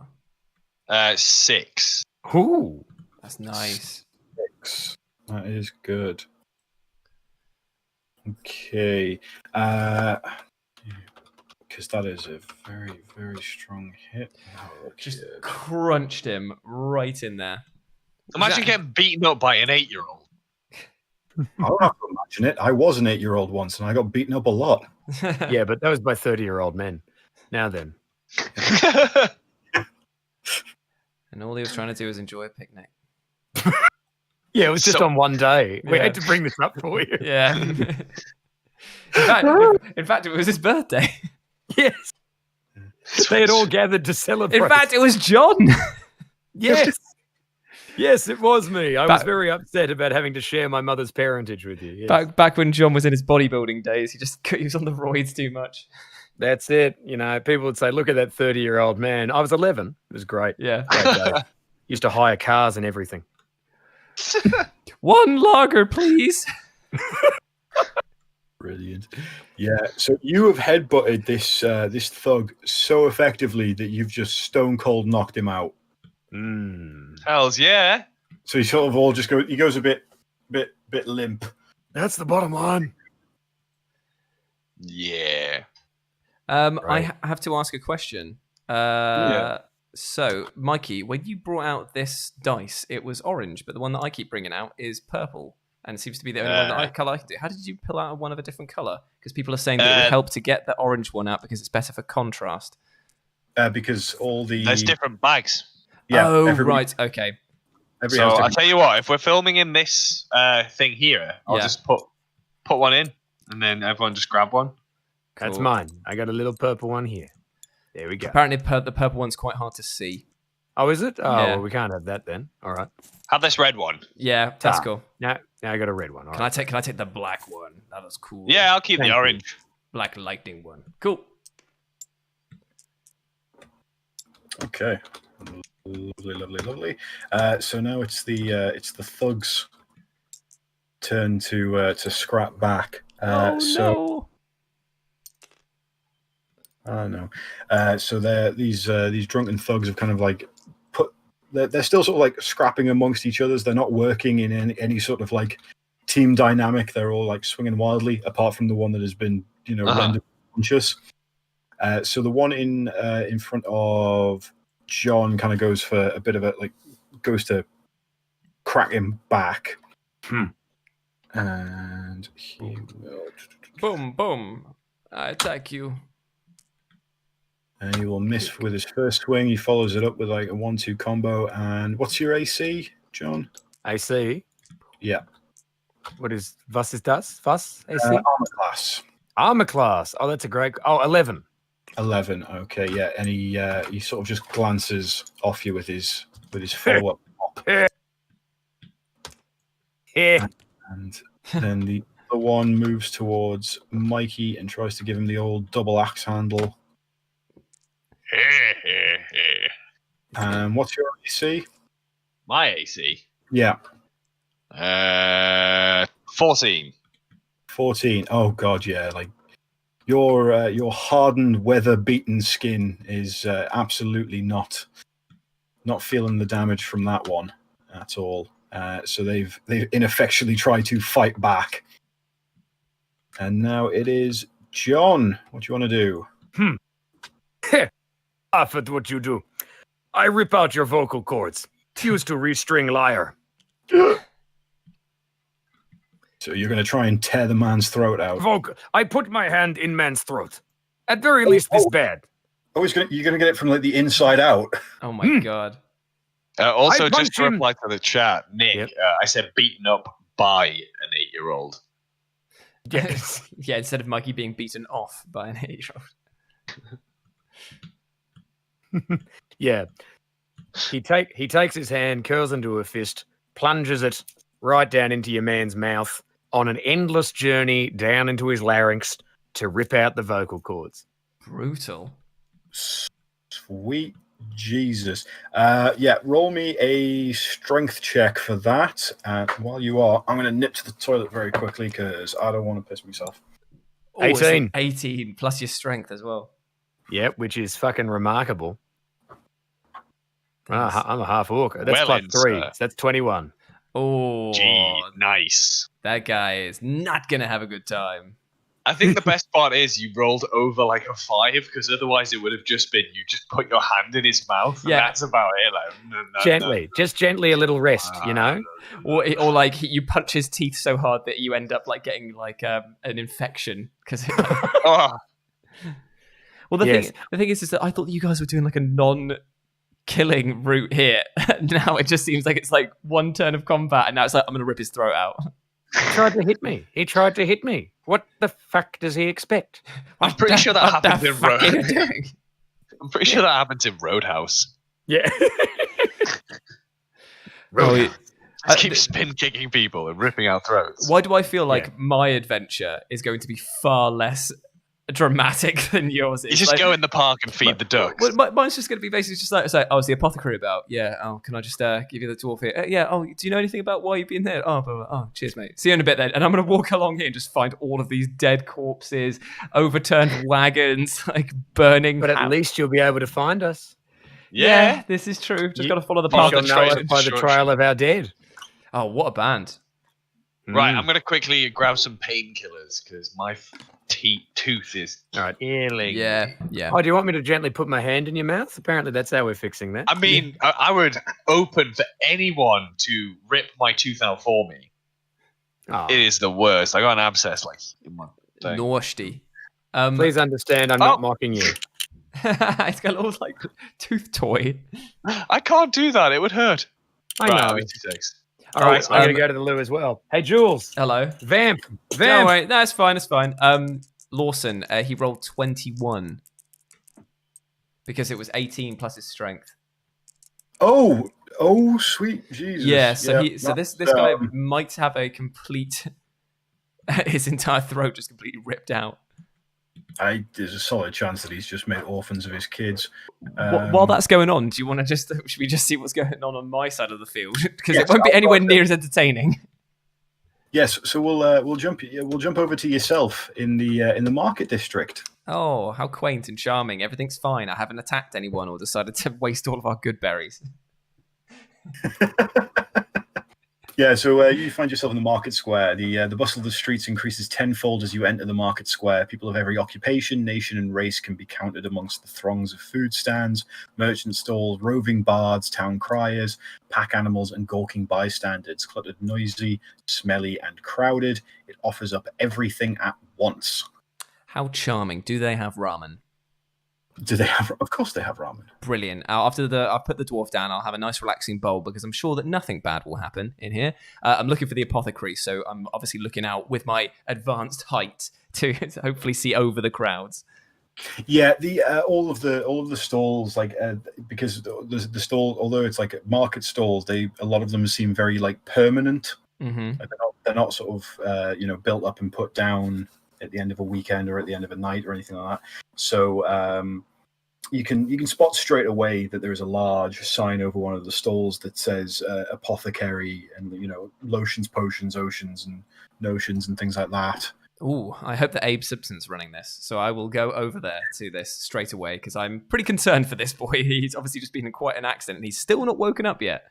6. Ooh. That's nice. 6. That is good. Okay. Because that is a very, very strong hit. Just crunched him right in there. Imagine getting beaten up by an 8-year-old. I don't have to imagine it. I was an 8-year-old once, and I got beaten up a lot. Yeah, but that was by 30-year-old men. Now then. And all he was trying to do was enjoy a picnic. Yeah, it was just So- on one day. We Yeah. had to bring this up for you. Yeah. in fact, it was his birthday. Yes. They had all gathered to celebrate. In fact, it was John. yes. Yes, it was me. I was Back- very upset about having to share my mother's parentage with you. Yes. Back when John was in his bodybuilding days, he was on the roids too much. That's it. You know, people would say, look at that 30-year-old man. I was 11. It was great. Yeah. Great day. Used to hire cars and everything. One lager, please. Brilliant. Yeah, so you have headbutted this thug so effectively that you've just stone cold knocked him out. Hells yeah. So he sort of all just he goes a bit limp. That's the bottom line. Yeah. I have to ask a question. So, Mikey, when you brought out this dice, it was orange, but the one that I keep bringing out is purple, and it seems to be the only one that color I can do. How did you pull out one of a different color? Because people are saying that it would help to get the orange one out because it's better for contrast. Because all the There's different bags. yeah. Oh, everybody- right. Okay. everybody So has I'll different- tell you what, if we're filming in this thing here, I'll Yeah. just put one in, and then everyone just grab one. That's Cool. mine. I got a little purple one here. There we go. Apparently, the purple one's quite hard to see. Oh, is it? Oh, Yeah. well, we can't have that then. All right. Have this red one. Yeah, that's Ah. cool. Now I got a red one. All Can right. I take the black one? That was cool. Yeah, I'll keep Thank the you. orange. Black lightning one. Cool. Okay. Lovely. So now it's the thugs' turn to scrap back. So I know. So these drunken thugs have kind of like they're still sort of like scrapping amongst each other. They're not working in any sort of like team dynamic. They're all like swinging wildly, apart from the one that has been rendered unconscious. So the one in front of John kind of goes for a bit of goes to crack him back. And he will. Boom, boom. I attack you. And he will miss with his first swing. He follows it up with like a 1-2 combo. And what's your AC, John? AC. Yeah. What is was ist das? Was? AC? Armor class. Armor class. Oh, that's a great. Oh, 11. 11. Okay, yeah. And he sort of just glances off you with his follow-up pop. Yeah. And then the other one moves towards Mikey and tries to give him the old double axe handle. And what's your AC? My AC. Yeah. 14. 14. Oh god, yeah. Like your hardened, weather-beaten skin is absolutely not feeling the damage from that one at all. So they've ineffectually tried to fight back. And now it is John. What do you want to do? Laugh at what you do. I rip out your vocal cords. Used to restring lyre. So you're going to try and tear the man's throat out. I put my hand in man's throat. At very least this bad. Oh, you're going to get it from like the inside out. Oh my god. Also, I just punch to him. reply to the chat, Nick, Yep. I said beaten up by an 8-year-old. Yes. Yeah, instead of Mikey being beaten off by an 8-year-old. Yeah. He takes his hand, curls into a fist, plunges it right down into your man's mouth on an endless journey down into his larynx to rip out the vocal cords. Brutal. Sweet Jesus. Yeah, roll me a strength check for that. And while you are, I'm going to nip to the toilet very quickly because I don't want to piss myself. Oh, it's 18. 18 plus your strength as well. Yep, which is fucking remarkable. Nice. I'm a half orc. That's Well plus in, 3. sir. So that's 21. Oh, Gee, nice. that guy is not going to have a good time. I think the best part is you rolled over like a 5 because otherwise it would have just been you just put your hand in his mouth. And Yeah. that's about it. Like, Gently, just gently a little rest, you know? Or like you punch his teeth so hard that you end up like getting like an infection because. Oh, Well, the Yes. thing is that I thought you guys were doing like a non-killing route here. Now it just seems like it's like one turn of combat, and now it's like I'm gonna rip his throat out. He tried to hit me. He tried to hit me. What the fuck does he expect? I'm pretty sure that What the happens in fuck are you Road. doing? I'm pretty sure that happens in Roadhouse. Yeah. Oh, Just Uh, keep spin kicking people and ripping out throats. Why do I feel like my adventure is going to be far less dramatic than yours? You It's just like, go in the park and feed the ducks. well, mine's just going to be basically just like, oh, is the apothecary about? Yeah. Oh, can I just give you the dwarf here? Yeah. Oh, do you know anything about why you've been there? Oh, blah, blah. Oh, cheers, mate. See you in a bit then. And I'm going to walk along here and just find all of these dead corpses, overturned wagons, like burning. But at least you'll be able to find us. Yeah, this is true. Just got to follow the path. You'll the know trail. us by the trail of our dead. Oh, what a band! Right, Mm. I'm going to quickly grab some painkillers because my tooth is All right. ailing. Yeah. Oh, do you want me to gently put my hand in your mouth? Apparently, that's how we're fixing that. I mean, I would open for anyone to rip my tooth out for me. Oh, It is the worst. I got an abscess like in my thing. Nasty. please understand, I'm not mocking you. It's got a little like tooth toy. I can't do that. It would hurt. I Right, know. I'll be 2-6. All right, I'm going to go to the loo as well. Hey, Jules. Hello. Vamp. No, wait, that's fine. That's fine. Lawson, he rolled 21 because it was 18 plus his strength. Oh, sweet Jesus. Yeah. So this guy um, might have a complete his entire throat just completely ripped out. There's a solid chance that he's just made orphans of his kids. While that's going on, do you want to should we just see what's going on my side of the field because Yes, it won't be I'll anywhere go near as entertaining. Yes, so we'll jump over to yourself in the market district. Oh, how quaint and charming! Everything's fine. I haven't attacked anyone or decided to waste all of our good berries. Yeah, so you find yourself in the market square. The bustle of the streets increases tenfold as you enter the market square. People of every occupation, nation, and race can be counted amongst the throngs of food stands, merchant stalls, roving bards, town criers, pack animals, and gawking bystanders. Cluttered, noisy, smelly, and crowded, it offers up everything at once. How charming! Do they have ramen? Do they have? Of course, they have ramen. Brilliant. I'll put the dwarf down. I'll have a nice relaxing bowl because I'm sure that nothing bad will happen in here. I'm looking for the apothecary, so I'm obviously looking out with my advanced height to hopefully see over the crowds. Yeah, all of the stalls, like because the stall, although it's like market stalls, a lot of them seem very like permanent. Mm-hmm. They're not sort of built up and put down at the end of a weekend or at the end of a night or anything like that. So you can spot straight away that there is a large sign over one of the stalls that says apothecary and lotions, potions, oceans, and notions and things like that. Ooh, I hope that Abe Simpson's running this, so I will go over there to this straight away because I'm pretty concerned for this boy. He's obviously just been in quite an accident and he's still not woken up yet.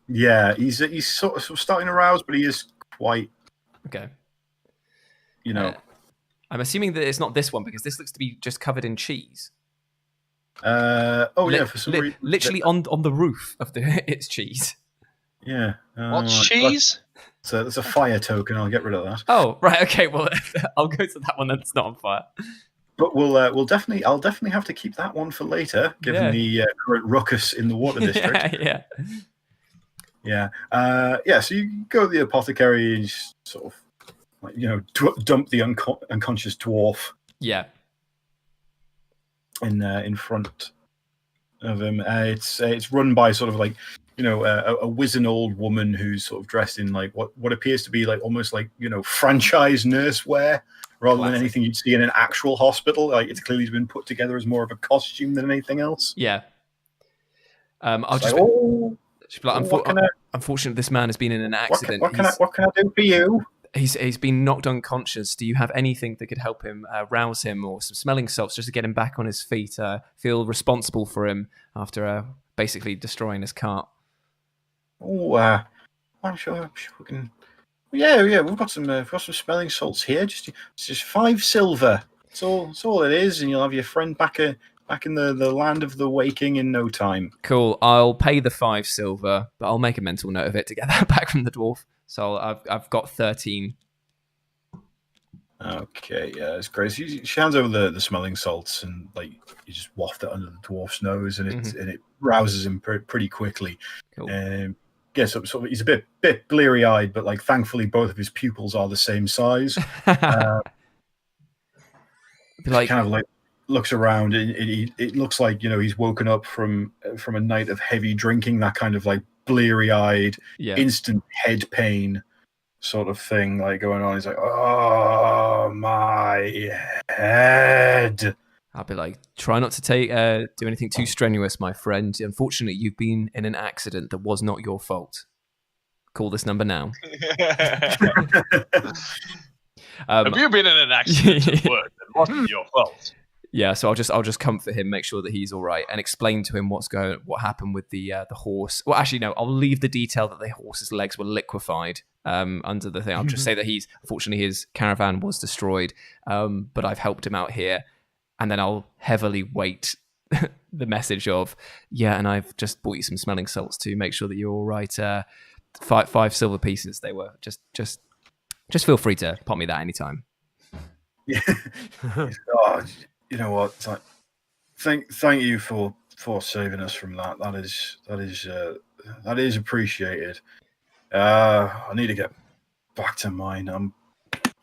Yeah, he's sort of starting to rouse, but he is quite Okay. I'm assuming that it's not this one because this looks to be just covered in cheese. for some reason, literally on the roof of it's cheese. Yeah. What's cheese? So that's a fire token. I'll get rid of that. Oh, right. Okay. Well, I'll go to that one that's not on fire. But I'll definitely have to keep that one for later, given the current ruckus in the water district. Yeah. So you go to the apothecary and just sort of, dump the unconscious dwarf. Yeah. in front of him. It's run by sort of like, you know, a wizened old woman who's sort of dressed in like what appears to be like almost like, you know, franchise nurse wear rather than anything you'd see in an actual hospital. Like it's clearly been put together as more of a costume than anything else. Yeah. I'll just. Unfortunately, this man has been in an accident. What can I do for you? He's been knocked unconscious. Do you have anything that could help him, rouse him, or some smelling salts just to get him back on his feet? Feel responsible for him after basically destroying his cart. Oh, I'm sure we can. Yeah, we've got some smelling salts here. Just 5 silver. That's all it is, and you'll have your friend back in the land of the waking in no time. Cool. I'll pay the 5 silver, but I'll make a mental note of it to get that back from the dwarf. So I've got 13. Okay, yeah, it's great. So she hands over the smelling salts, and like you just waft it under the dwarf's nose, and it rouses him pretty quickly. Cool. Yeah, so he's a bit bleary eyed, but like thankfully both of his pupils are the same size. Like kind of like looks around, and it looks like, you know, he's woken up from a night of heavy drinking, that kind of like bleary eyed, instant head pain sort of thing like going on. He's like, oh, my head. I'll be like, try not to do anything too strenuous, my friend. Unfortunately, you've been in an accident that was not your fault. Call this number now. Have you been in an accident at work that wasn't your fault? Yeah, so I'll just comfort him, make sure that he's all right, and explain to him what happened with the horse. Well, actually, no, I'll leave the detail that the horse's legs were liquefied under the thing. I'll just say that unfortunately his caravan was destroyed, but I've helped him out here, and then I'll heavily weight the message of, and I've just bought you some smelling salts to make sure that you're all right. 5 silver pieces they were. Just feel free to pop me that anytime. Yeah. Oh, you know what? Thank you for saving us from that. That is appreciated. I need to get back to mine. Oh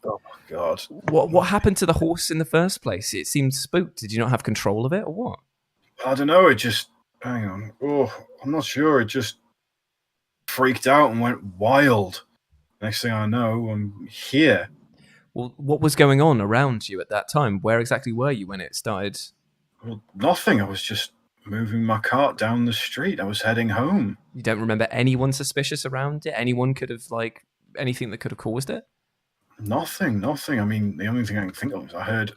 my god! What happened to the horse in the first place? It seemed spooked. Did you not have control of it, or what? I don't know. It just hang on. Oh, I'm not sure. It just freaked out and went wild. Next thing I know, I'm here. Well, what was going on around you at that time? Where exactly were you when it started? Well, nothing. I was just moving my cart down the street. I was heading home. You don't remember anyone suspicious around it? Anyone could have, like, anything that could have caused it? Nothing. I mean, the only thing I can think of was I heard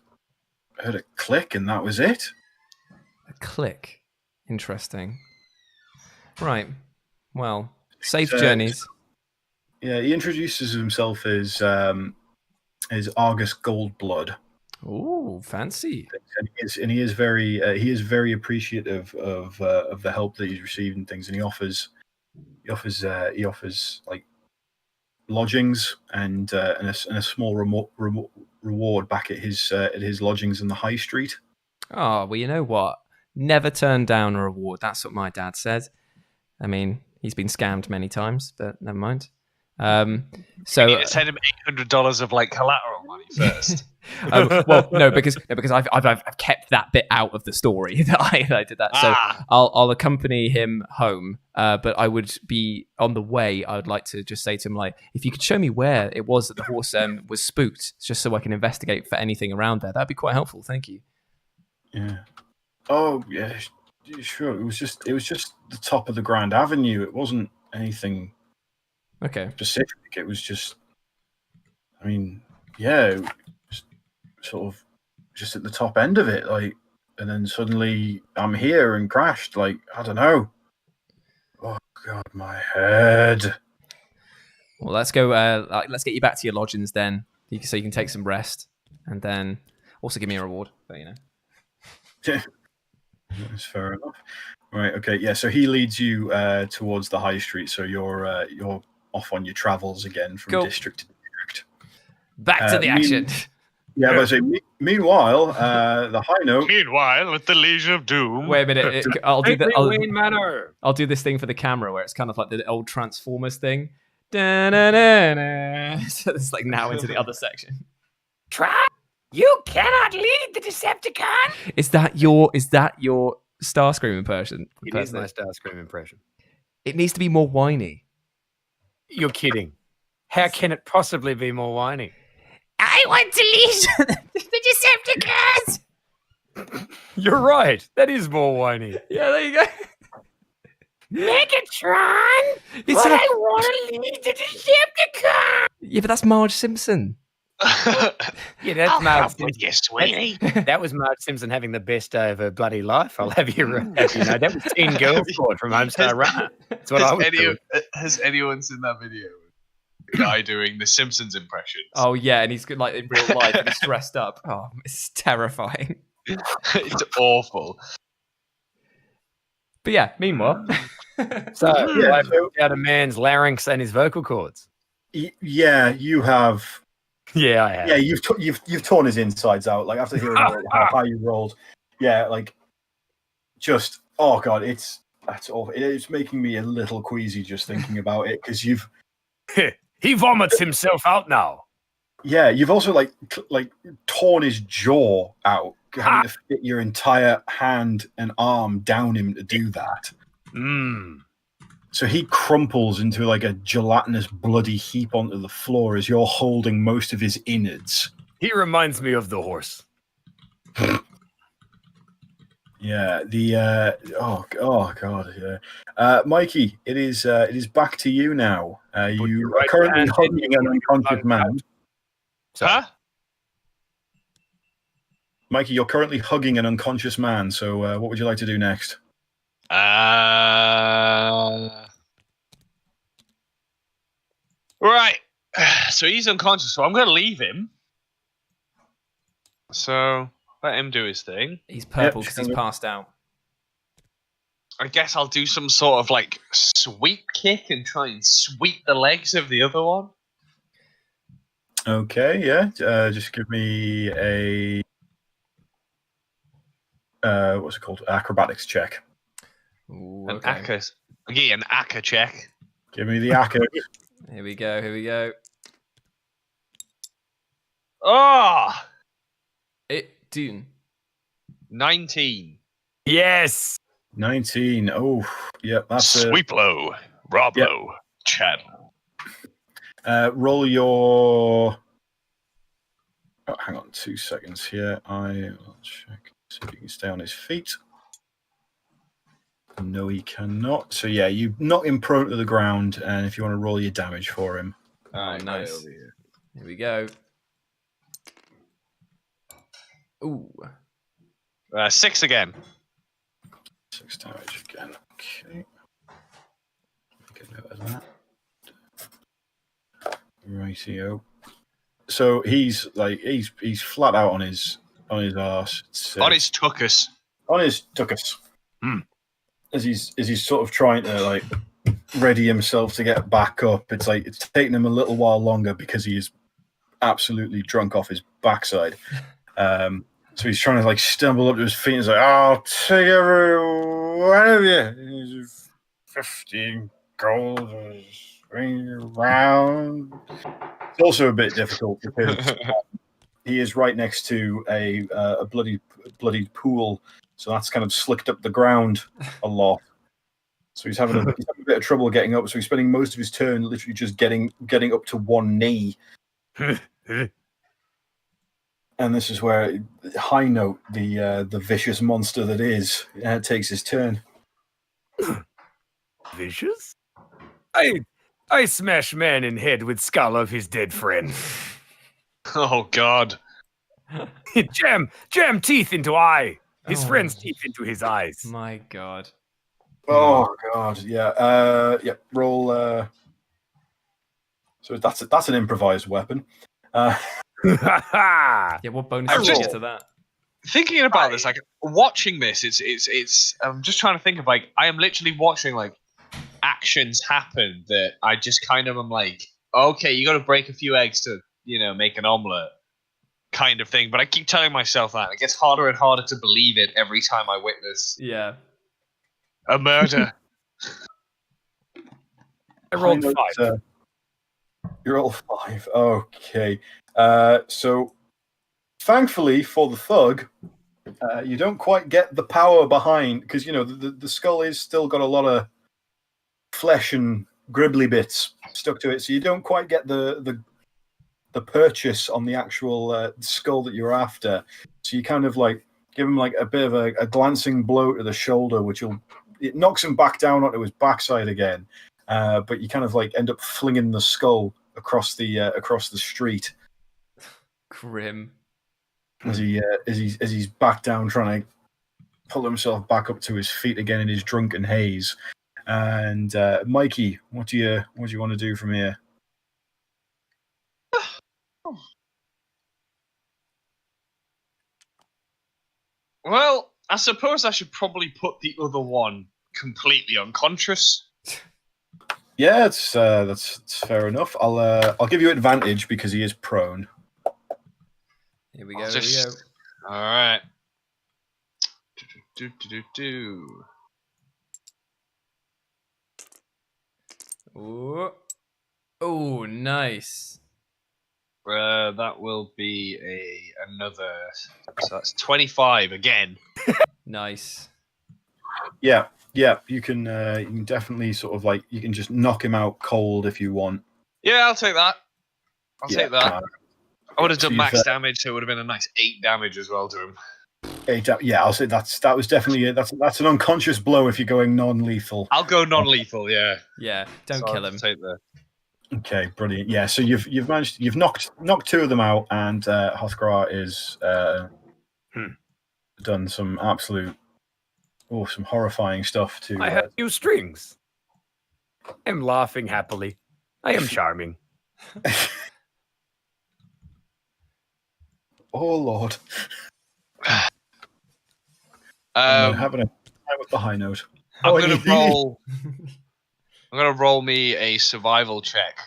a click, and that was it. A click? Interesting. Right. Well, safe journeys. Yeah, he introduces himself as Argus Goldblood. Ooh, fancy! And he is very appreciative of the help that he's received and things. And he offers like lodgings and a small reward back at his lodgings in the high street. Oh, well, you know what? Never turn down a reward. That's what my dad said. I mean, he's been scammed many times, but never mind. So you need to send him $800 of like collateral money first. Well, no, because I've kept that bit out of the story that I did that. So I'll accompany him home, but I would be on the way. I would like to just say to him, like, if you could show me where it was that the horse was spooked, just so I can investigate for anything around there. That'd be quite helpful. Thank you. Yeah. Oh yeah, sure. It was just the top of the Grand Avenue. It wasn't anything. Okay. Specific. It was just, I mean, yeah, sort of just at the top end of it, like, and then suddenly I'm here and crashed. Like, I don't know. Oh god, my head. Well, let's go. Let's get you back to your lodgings then, so you can take some rest, and then also give me a reward. But you know. Yeah, that's fair enough. Right. Okay. Yeah. So he leads you towards the high street. So you're off on your travels again from district to district. Back to the action. Yeah, but I say, meanwhile, the high note. Meanwhile, with the Legion of Doom. Wait a minute. I'll do this thing for the camera where it's kind of like the old Transformers thing. Da-na-na-na. So it's like now into the other section. You cannot lead the Decepticon. Is that your Starscream impression? It is my Starscream impression. It needs to be more whiny. You're kidding. How can it possibly be more whiny? I want to lead the Decepticons. You're right. That is more whiny. Yeah, there you go. Megatron, I want to lead the Decepticon. Yeah, but that's Marge Simpson. Yeah, that's Marge with Simpson. you, sweetie. That was Marge Simpson having the best day of her bloody life. I'll have you know. That was Teen Girl Squad from Homestar Runner. That's what I was doing. Has anyone seen that video? The guy doing the Simpsons impressions. Oh yeah, and he's good like in real life. And he's dressed up. Oh, it's terrifying. It's awful. But yeah, meanwhile. So, I broke out a man's larynx and his vocal cords. Yeah, you have. Yeah, I have. Yeah, you've torn his insides out. Like after hearing how high you rolled, yeah, like just oh god, that's awful. It's making me a little queasy just thinking about it because you've. He vomits himself out now. Yeah, you've also like torn his jaw out, having to fit your entire hand and arm down him to do that. So he crumples into like a gelatinous bloody heap onto the floor as you're holding most of his innards. He reminds me of the horse. Yeah, oh god, yeah. Mikey, it is back to you now. You are currently hugging an unconscious man. Huh? Mikey, you're currently hugging an unconscious man. So, what would you like to do next? Right. So he's unconscious, so I'm going to leave him. So let him do his thing. He's purple because he's passed out. I guess I'll do some sort of like sweep kick and try and sweep the legs of the other one. Okay, yeah. Just give me a what's it called? Acrobatics check. Ooh, An okay. ACCA check. Give me the acca. Here we go. Oh! Dune. 19. Yes. 19. Oh, yeah, that's Sweep low, rob Yep. low, chat. roll your. Oh, hang on 2 seconds here. I will check. See if he can stay on his feet. No, he cannot. So yeah, you knock him prone to the ground, and if you want to roll your damage for him. Oh, nice. Here we go. Ooh. 6 again. 6 damage again. Okay. Get note of that. Rightio. So he's flat out on his arse. On his tuchus. On his tuchus. As he's sort of trying to like ready himself to get back up. It's like it's taking him a little while longer because he is absolutely drunk off his backside. So he's trying to like stumble up to his feet and he's like, I'll take every one of you. 15 gold swing around. It's also a bit difficult because he is right next to a bloody pool. So that's kind of slicked up the ground a lot. So he's having a bit of trouble getting up. So he's spending most of his turn literally just getting up to one knee. And this is where High Note, the vicious monster that is, takes his turn. Vicious? I smash man in head with skull of his dead friend. Oh God. jam teeth into eye. His friend's teeth into his eyes. My God. Oh God, yeah. Yeah. Roll. So that's an improvised weapon. Yeah, what bonus did you get to that? Thinking about this, like watching this, it's. I'm just trying to think of like I am literally watching like actions happen that I just kind of am like, okay, you got to break a few eggs to make an omelet, kind of thing. But I keep telling myself that it gets harder and harder to believe it every time I witness a murder. I rolled 5. You roll 5. Okay. So Thankfully for the thug, you don't quite get the power behind, because the skull is still got a lot of flesh and gribbly bits stuck to it, so you don't quite get the purchase on the actual skull that you're after. So you kind of like give him like a bit of a glancing blow to the shoulder, it knocks him back down onto his backside again. But you kind of like end up flinging the skull across the street. Grim. As he's back down, trying to pull himself back up to his feet again in his drunken haze. And Mikey, what do you want to do from here? Well, I suppose I should probably put the other one completely unconscious. Yeah, that's fair enough. I'll give you advantage because he is prone. Here we go. All right. Do. Oh, nice. That will be another. So that's 25 again. Nice. Yeah. You can definitely sort of like you can just knock him out cold if you want. Yeah, I'll take that. I'll take that. I would have done so max damage, so it would have been a nice 8 damage as well to him. 8. Yeah, I'll say that was definitely that's an unconscious blow if you're going non-lethal. I'll go non-lethal. Yeah. Yeah. Don't kill him. Take that. Okay, brilliant. Yeah, so you've knocked 2 of them out, and Hrothgar is done some absolute some horrifying stuff to. I have few strings. I am laughing happily. I am charming. Oh Lord. Having a time with the high note. I'm gonna roll me a survival check.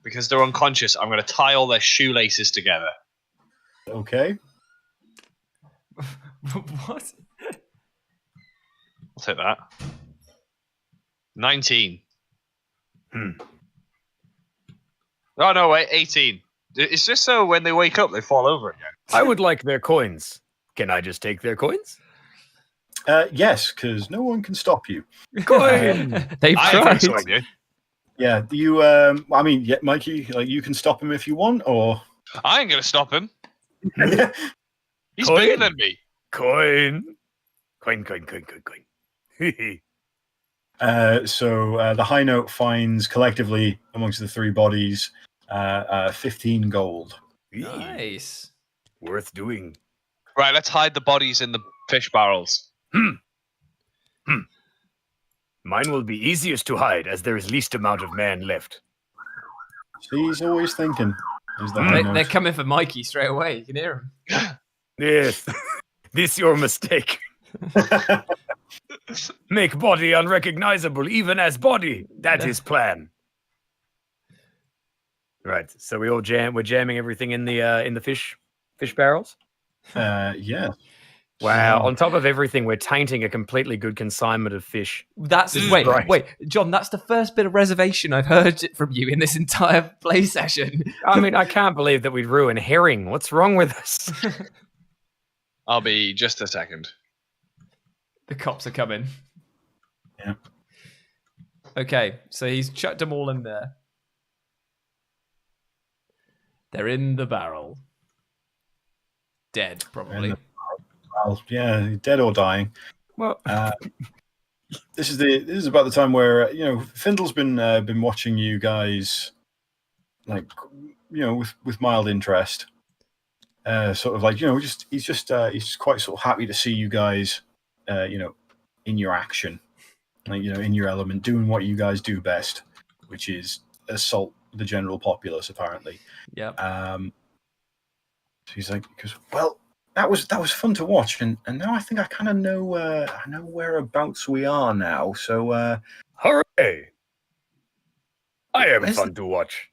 Because they're unconscious, I'm gonna tie all their shoelaces together. Okay. What? I'll take that. 19. Oh no, wait, 18. It's just so when they wake up, they fall over again. I would like their coins. Can I just take their coins? Yes, because no one can stop you. Coin! They've tried. You. Yeah, you. Mikey, like you can stop him if you want, or I ain't gonna stop him. He's Coin? bigger than me. Coin. So the high note finds collectively amongst the 3 bodies 15 gold. Nice. Worth doing. Right, let's hide the bodies in the fish barrels. Mine will be easiest to hide, as there is least amount of man left. He's always thinking. They're coming for Mikey straight away. You can hear him. Yes. This your mistake. Make body unrecognizable, even as body. That is plan. Right. So we're jamming everything in the fish barrels. Yeah. Wow. On top of everything, we're tainting a completely good consignment of fish. Wait, John. That's the first bit of reservation I've heard from you in this entire play session. I mean, I can't believe that we'd ruin herring. What's wrong with us? I'll be just a second. The cops are coming. Yeah. Okay, so he's chucked them all in there. They're in the barrel. Dead, probably. Well, yeah, dead or dying. Well, this is about the time where Findle's been watching you guys, like with mild interest. Sort of like he's quite sort of happy to see you guys, in your action, like in your element, doing what you guys do best, which is assault the general populace. Apparently, yeah. So he's like, well, that was fun to watch, and now I think I kind of know whereabouts we are now. So hooray! I am fun to watch.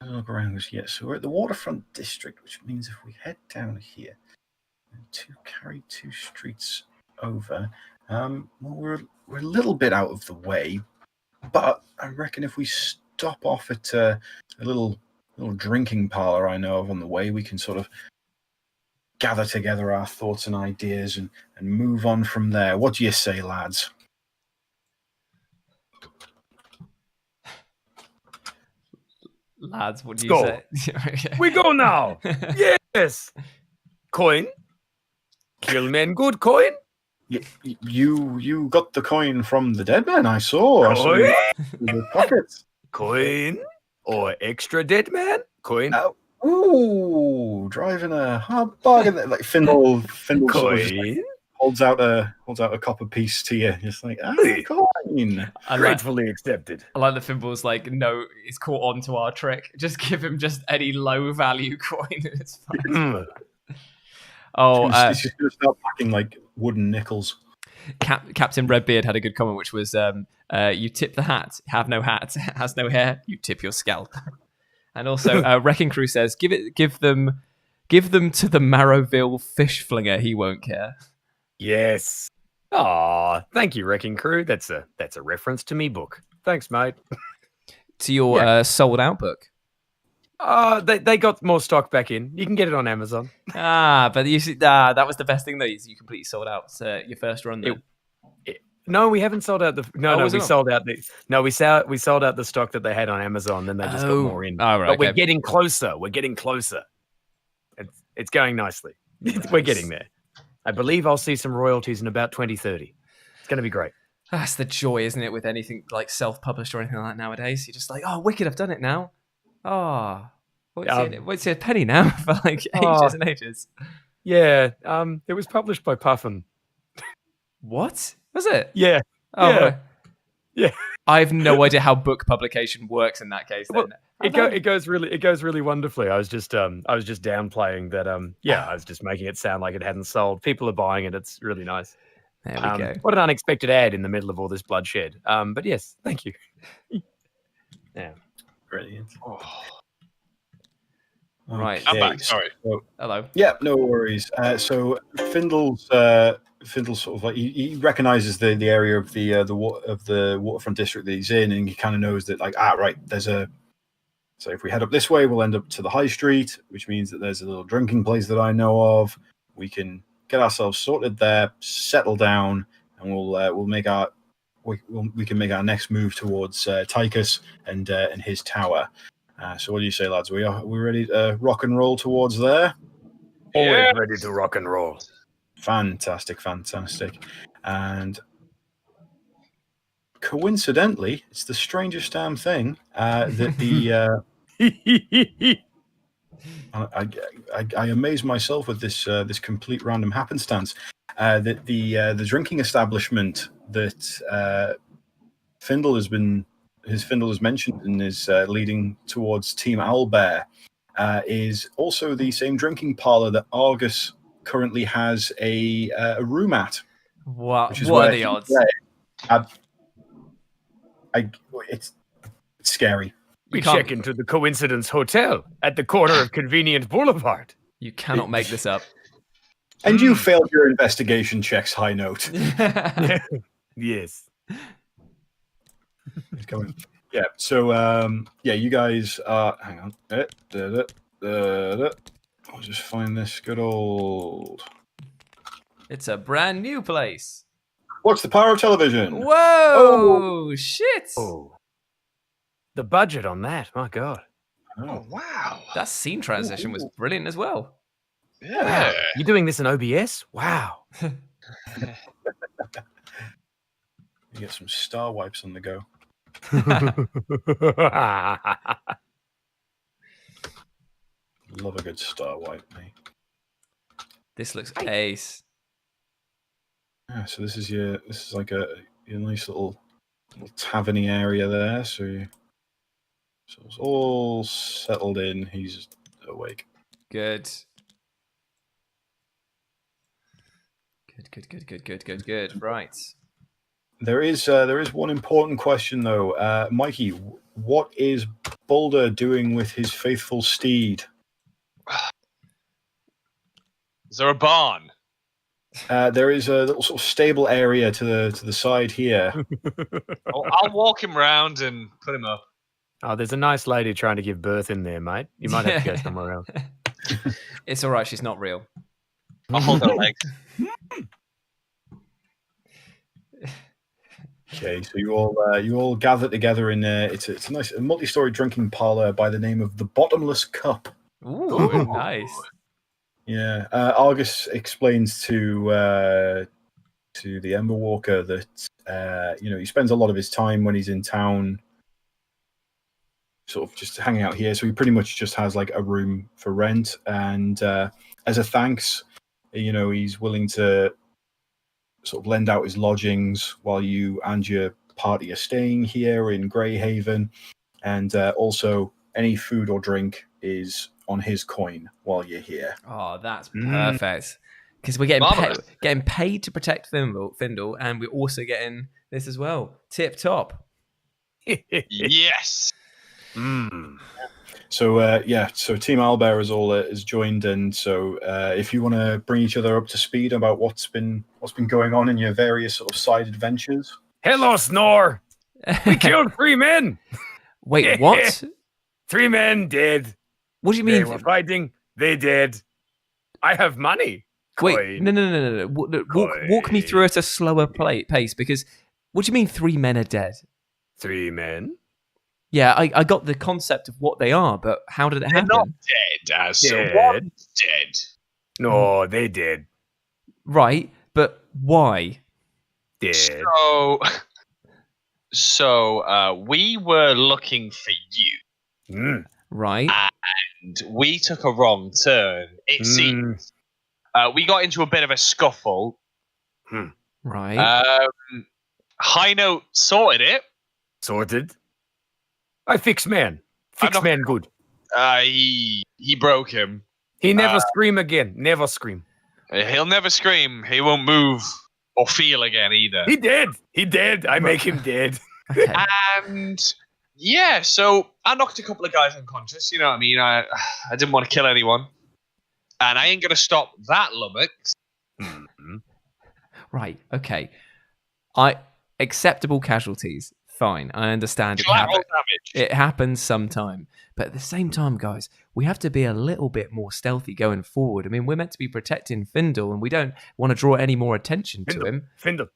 Look around. Yeah, so we're at the Waterfront district, which means if we head down here to carry 2 streets over, well, we're a little bit out of the way, but I reckon if we stop off at a little little drinking parlor I know of on the way. We can sort of gather together our thoughts and ideas and move on from there. What do you say, lads? Lads, what do you Go. say? Okay. We go now. Yes. Coin. Kill men good coin. You got the coin from the dead man, I saw. Coin? In the pockets. Coin. Or extra dead man. Coin. Ooh, driving a hard bargain. Like Findle sort of just, like, holds out a copper piece to you, just like coin. Gratefully accepted. I like the Fimble's like, no, it's caught on to our trick. Just give him just any low value coin and it's fine. Oh, he's just gonna start packing like wooden nickels. Captain Redbeard had a good comment, which was, you tip the hat, have no hat, has no hair, you tip your scalp. And also, Wrecking Crew says, give them to the Marrowville fish flinger. He won't care. Yes. Aw, thank you, Wrecking Crew. That's a reference to me book. Thanks, mate. To your sold out book. They got more stock back in. You can get it on Amazon. But you see, that was the best thing though. Is you completely sold out your first run. No, we haven't sold out the. We sold out the. No, we sold out the stock that they had on Amazon. Then they just got more in. Oh, right, but we're getting closer. It's going nicely. Nice. We're getting there. I believe I'll see some royalties in about 2030. It's going to be great. That's the joy, isn't it, with anything like self-published or anything like that nowadays? You're just like, oh, wicked! I've done it now. Oh, what's it a penny now for like ages and ages? Yeah, it was published by Puffin. What was it? Yeah. Oh, yeah. Right. Yeah. I have no idea how book publication works in that case. Then. Well, it goes really wonderfully. I was just downplaying that. I was just making it sound like it hadn't sold. People are buying it. It's really nice. There we go. What an unexpected ad in the middle of all this bloodshed. But yes, thank you. Yeah. Brilliant. Oh. Right. I'm back. Sorry. So, hello. Yeah, no worries. So Findle's sort of like he recognizes the area of the waterfront district that he's in, and he kind of knows that like right, so if we head up this way, we'll end up to the high street, which means that there's a little drinking place that I know of. We can get ourselves sorted there, settle down, and we can make our next move towards Tychus and his tower. So what do you say, lads? We ready to rock and roll towards there? Always ready to rock and roll. Fantastic. And coincidentally, it's the strangest damn thing that the I amaze myself with this complete random happenstance. That the drinking establishment that Findle has mentioned and is leading towards Team Owlbear is also the same drinking parlor that Argus currently has a room at. What are the odds? It's scary. We check into the Coincidence Hotel at the corner of Convenient Boulevard. You cannot make this up. And you failed your investigation checks, High Note. Yes. It's going. Yeah. So, you guys are. Hang on. I'll just find this good old. It's a brand new place. Watch the power of television. Whoa! Shit! Oh. The budget on that, my God. Oh, wow. That scene transition was brilliant as well. Yeah. Wow. You're doing this in OBS? Wow. You get some star wipes on the go. Love a good star wipe, mate. This looks ace. Yeah, so this is like your nice little taverny area there. So it's all settled in. He's awake. Good. Right. There is one important question though, Mikey. What is BULDUR doing with his faithful steed? Is there a barn? There is a little sort of stable area to the side here. I'll walk him round and put him up. Oh, there's a nice lady trying to give birth in there, mate. You might have to go somewhere else. It's all right. She's not real. I'll hold her legs. Okay, so you all gather together in it's a nice multi-story drinking parlor by the name of the Bottomless Cup. Ooh, nice. Yeah, Argus explains to the Ember Walker that he spends a lot of his time when he's in town, sort of just hanging out here. So he pretty much just has like a room for rent, and as a thanks, he's willing to sort of lend out his lodgings while you and your party are staying here in Greyhaven, and also any food or drink is on his coin while you're here. Oh, that's perfect. Because we're getting paid to protect Findle, and we're also getting this as well. Tip top. Yes. So so Team Owlbear is joined, and so if you want to bring each other up to speed about what's been going on in your various sort of side adventures. Hello, Snore. We killed 3 men. Wait, what? 3 men dead. What do you mean? They were fighting. They dead. I have money. Wait, Coin. no. Walk me through at a slower pace, because what do you mean 3 men are dead? 3 men? Yeah, I got the concept of what they are, but how did it happen? They're not dead, so Dead. one's dead. No, they dead. Right, but why? Dead. So we were looking for you, Right. and we took a wrong turn. It seems we got into a bit of a scuffle. Right. High Note sorted it. Sorted. I fix man. Fix man good. He broke him. He never scream again. Never scream. He'll never scream. He won't move or feel again either. He dead. He dead. I make him dead. Okay. And yeah, so I knocked a couple of guys unconscious. You know what I mean? I didn't want to kill anyone, and I ain't gonna stop that lummox. Right. Okay. Acceptable casualties. Fine. I understand it happens sometime. But at the same time, guys, we have to be a little bit more stealthy going forward. I mean, we're meant to be protecting Findle, and we don't want to draw any more attention to him. Findle.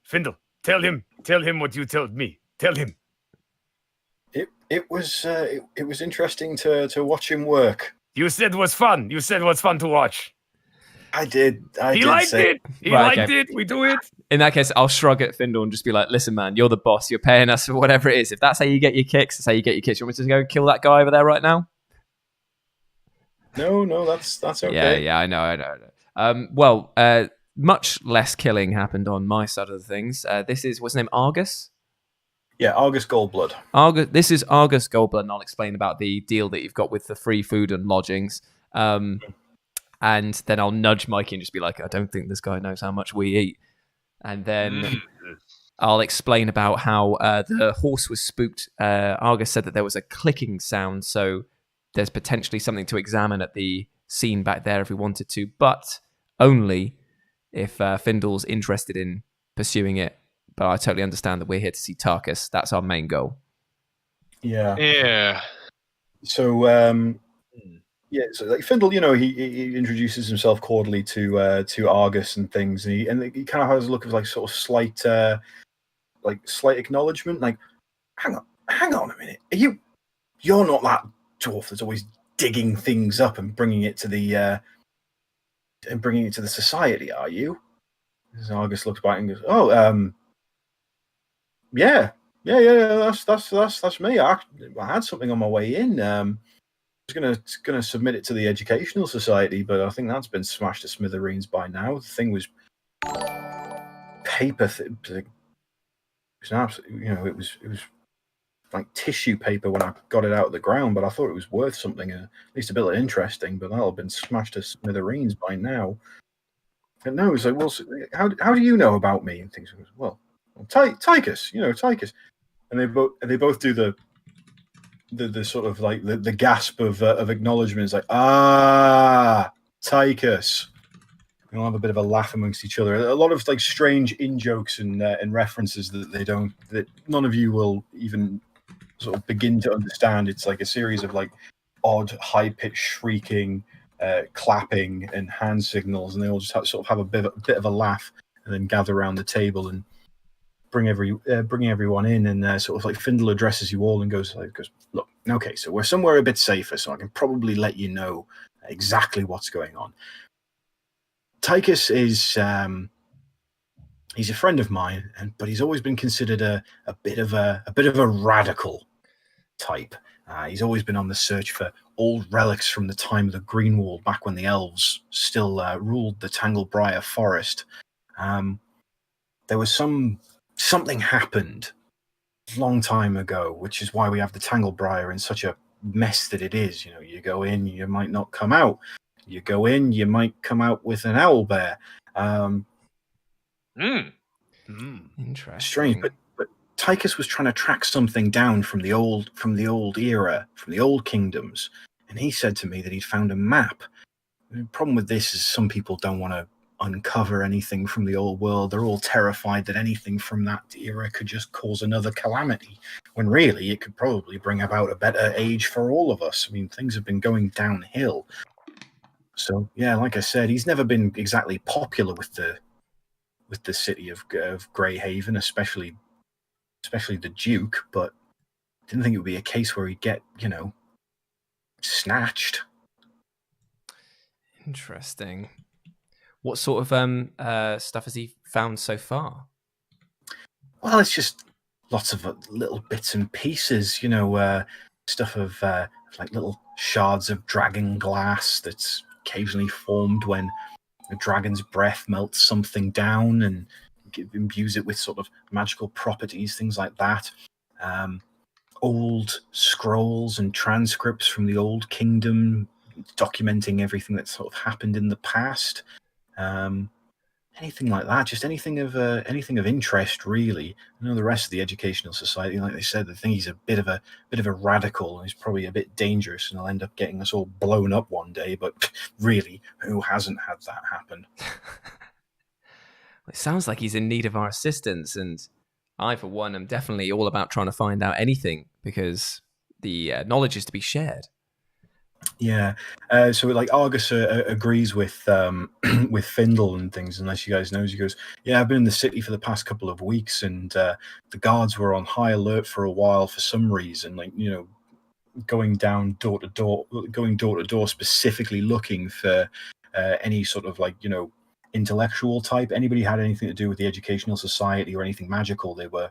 Tell him what you told me. Tell him. It was interesting to watch him work. You said it was fun. You said it was fun to watch. I did. He liked it. He liked it. We do it. In that case, I'll shrug at Findle and just be like, listen, man, you're the boss. You're paying us for whatever it is. If that's how you get your kicks, that's how you get your kicks. You want me to go kill that guy over there right now? No, that's okay. Yeah, I know. Much less killing happened on my side of the things. This is, what's his name, Argus? Yeah, Argus Goldblood. This is Argus Goldblood, and I'll explain about the deal that you've got with the free food and lodgings. And then I'll nudge Mikey and just be like, I don't think this guy knows how much we eat. And then I'll explain about how the horse was spooked. Argus said that there was a clicking sound, so there's potentially something to examine at the scene back there if we wanted to, but only if Findle's interested in pursuing it. But I totally understand that we're here to see Tarkus. That's our main goal. Yeah. So, so like Findle, he introduces himself cordially to Argus and things, and he kind of has a look of like sort of slight acknowledgement. Like, hang on a minute, you're not that dwarf that's always digging things up and bringing it to the society, are you? As Argus looks back and goes, "Oh, yeah, that's me. I had something on my way in. I was gonna submit it to the Educational Society, but I think that's been smashed to smithereens by now. The thing was paper. It was absolutely, it was like tissue paper when I got it out of the ground, but I thought it was worth something, at least a bit interesting. But that'll have been smashed to smithereens by now." And no, it's like, well, how do you know about me? And things. Well, Tychus, Tychus, and they both do the sort of like the gasp of acknowledgement. It's like, Tychus. And they'll have a bit of a laugh amongst each other. A lot of like strange in jokes and references that none of you will even sort of begin to understand. It's like a series of like odd, high-pitched shrieking, clapping, and hand signals, and they all just sort of have a bit of a laugh, and then gather around the table and bring everyone in, and sort of like Findle addresses you all and goes, look, okay, so we're somewhere a bit safer, so I can probably let you know exactly what's going on. Tychus is he's a friend of mine, but he's always been considered a bit of a radical type. He's always been on the search for old relics from the time of the Greenwall, back when the elves still ruled the Tanglebriar Forest. There was something happened a long time ago, which is why we have the Tanglebriar in such a mess that it is. You know, you go in, you might not come out. You go in, you might come out with an owlbear. Interesting. Strange, but Tychus was trying to track something down from the old era, from the old kingdoms, and he said to me that he'd found a map. The problem with this is some people don't want to uncover anything from the old world. They're all terrified that anything from that era could just cause another calamity, when really it could probably bring about a better age for all of us. I mean, things have been going downhill. So yeah, like I said, he's never been exactly popular with the city of Greyhaven, especially the Duke, but didn't think it would be a case where he'd get, snatched. Interesting. What sort of stuff has he found so far? Well, it's just lots of little bits and pieces, stuff of like little shards of dragon glass that's occasionally formed when a dragon's breath melts something down and imbues it with sort of magical properties, things like that. Old scrolls and transcripts from the old kingdom documenting everything that's sort of happened in the past. Anything like that, just anything of interest, really. I know the rest of the educational society, like they said, they think he's a bit of a radical, and he's probably a bit dangerous, and he'll end up getting us all blown up one day. But really, who hasn't had that happen? It sounds like he's in need of our assistance, and I, for one, am definitely all about trying to find out anything, because the knowledge is to be shared. Yeah, so like Argus agrees with with Findle and things. Unless you guys know, he goes, "Yeah, I've been in the city for the past couple of weeks, and the guards were on high alert for a while for some reason. Like, going door to door, specifically looking for any sort of like intellectual type. Anybody had anything to do with the educational society or anything magical, they were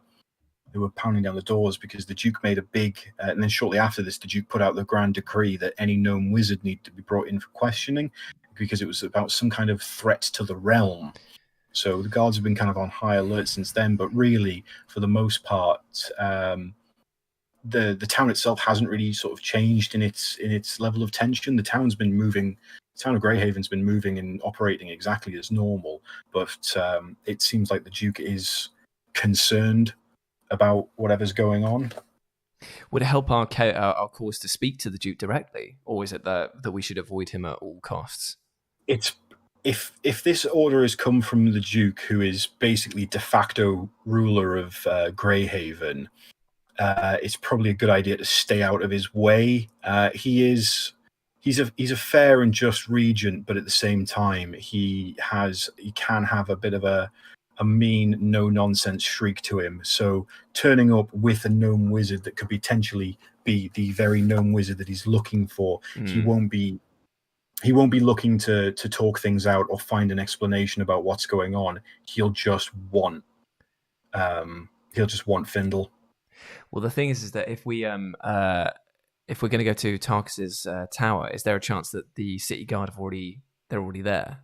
pounding down the doors, because the Duke made a big, and then shortly after this, the Duke put out the grand decree that any gnome wizard needed to be brought in for questioning, because it was about some kind of threat to the realm. So the guards have been kind of on high alert since then, but really, for the most part, the town itself hasn't really sort of changed in its level of tension. The town's been moving. The town of Greyhaven's been moving and operating exactly as normal, but it seems like the Duke is concerned about whatever's going on. Would it help our cause to speak to the Duke directly, or is it that we should avoid him at all costs? It's if this order has come from the Duke, who is basically de facto ruler of Greyhaven, it's probably a good idea to stay out of his way. He's a fair and just regent, but at the same time, he can have a bit of a mean, no-nonsense shriek to him. So turning up with a gnome wizard that could potentially be the very gnome wizard that he's looking for, he won't be looking to talk things out or find an explanation about what's going on. He'll just want Findle. Well, the thing is that if we're going to go to Tarkus's tower, is there a chance that the city guard they're already there?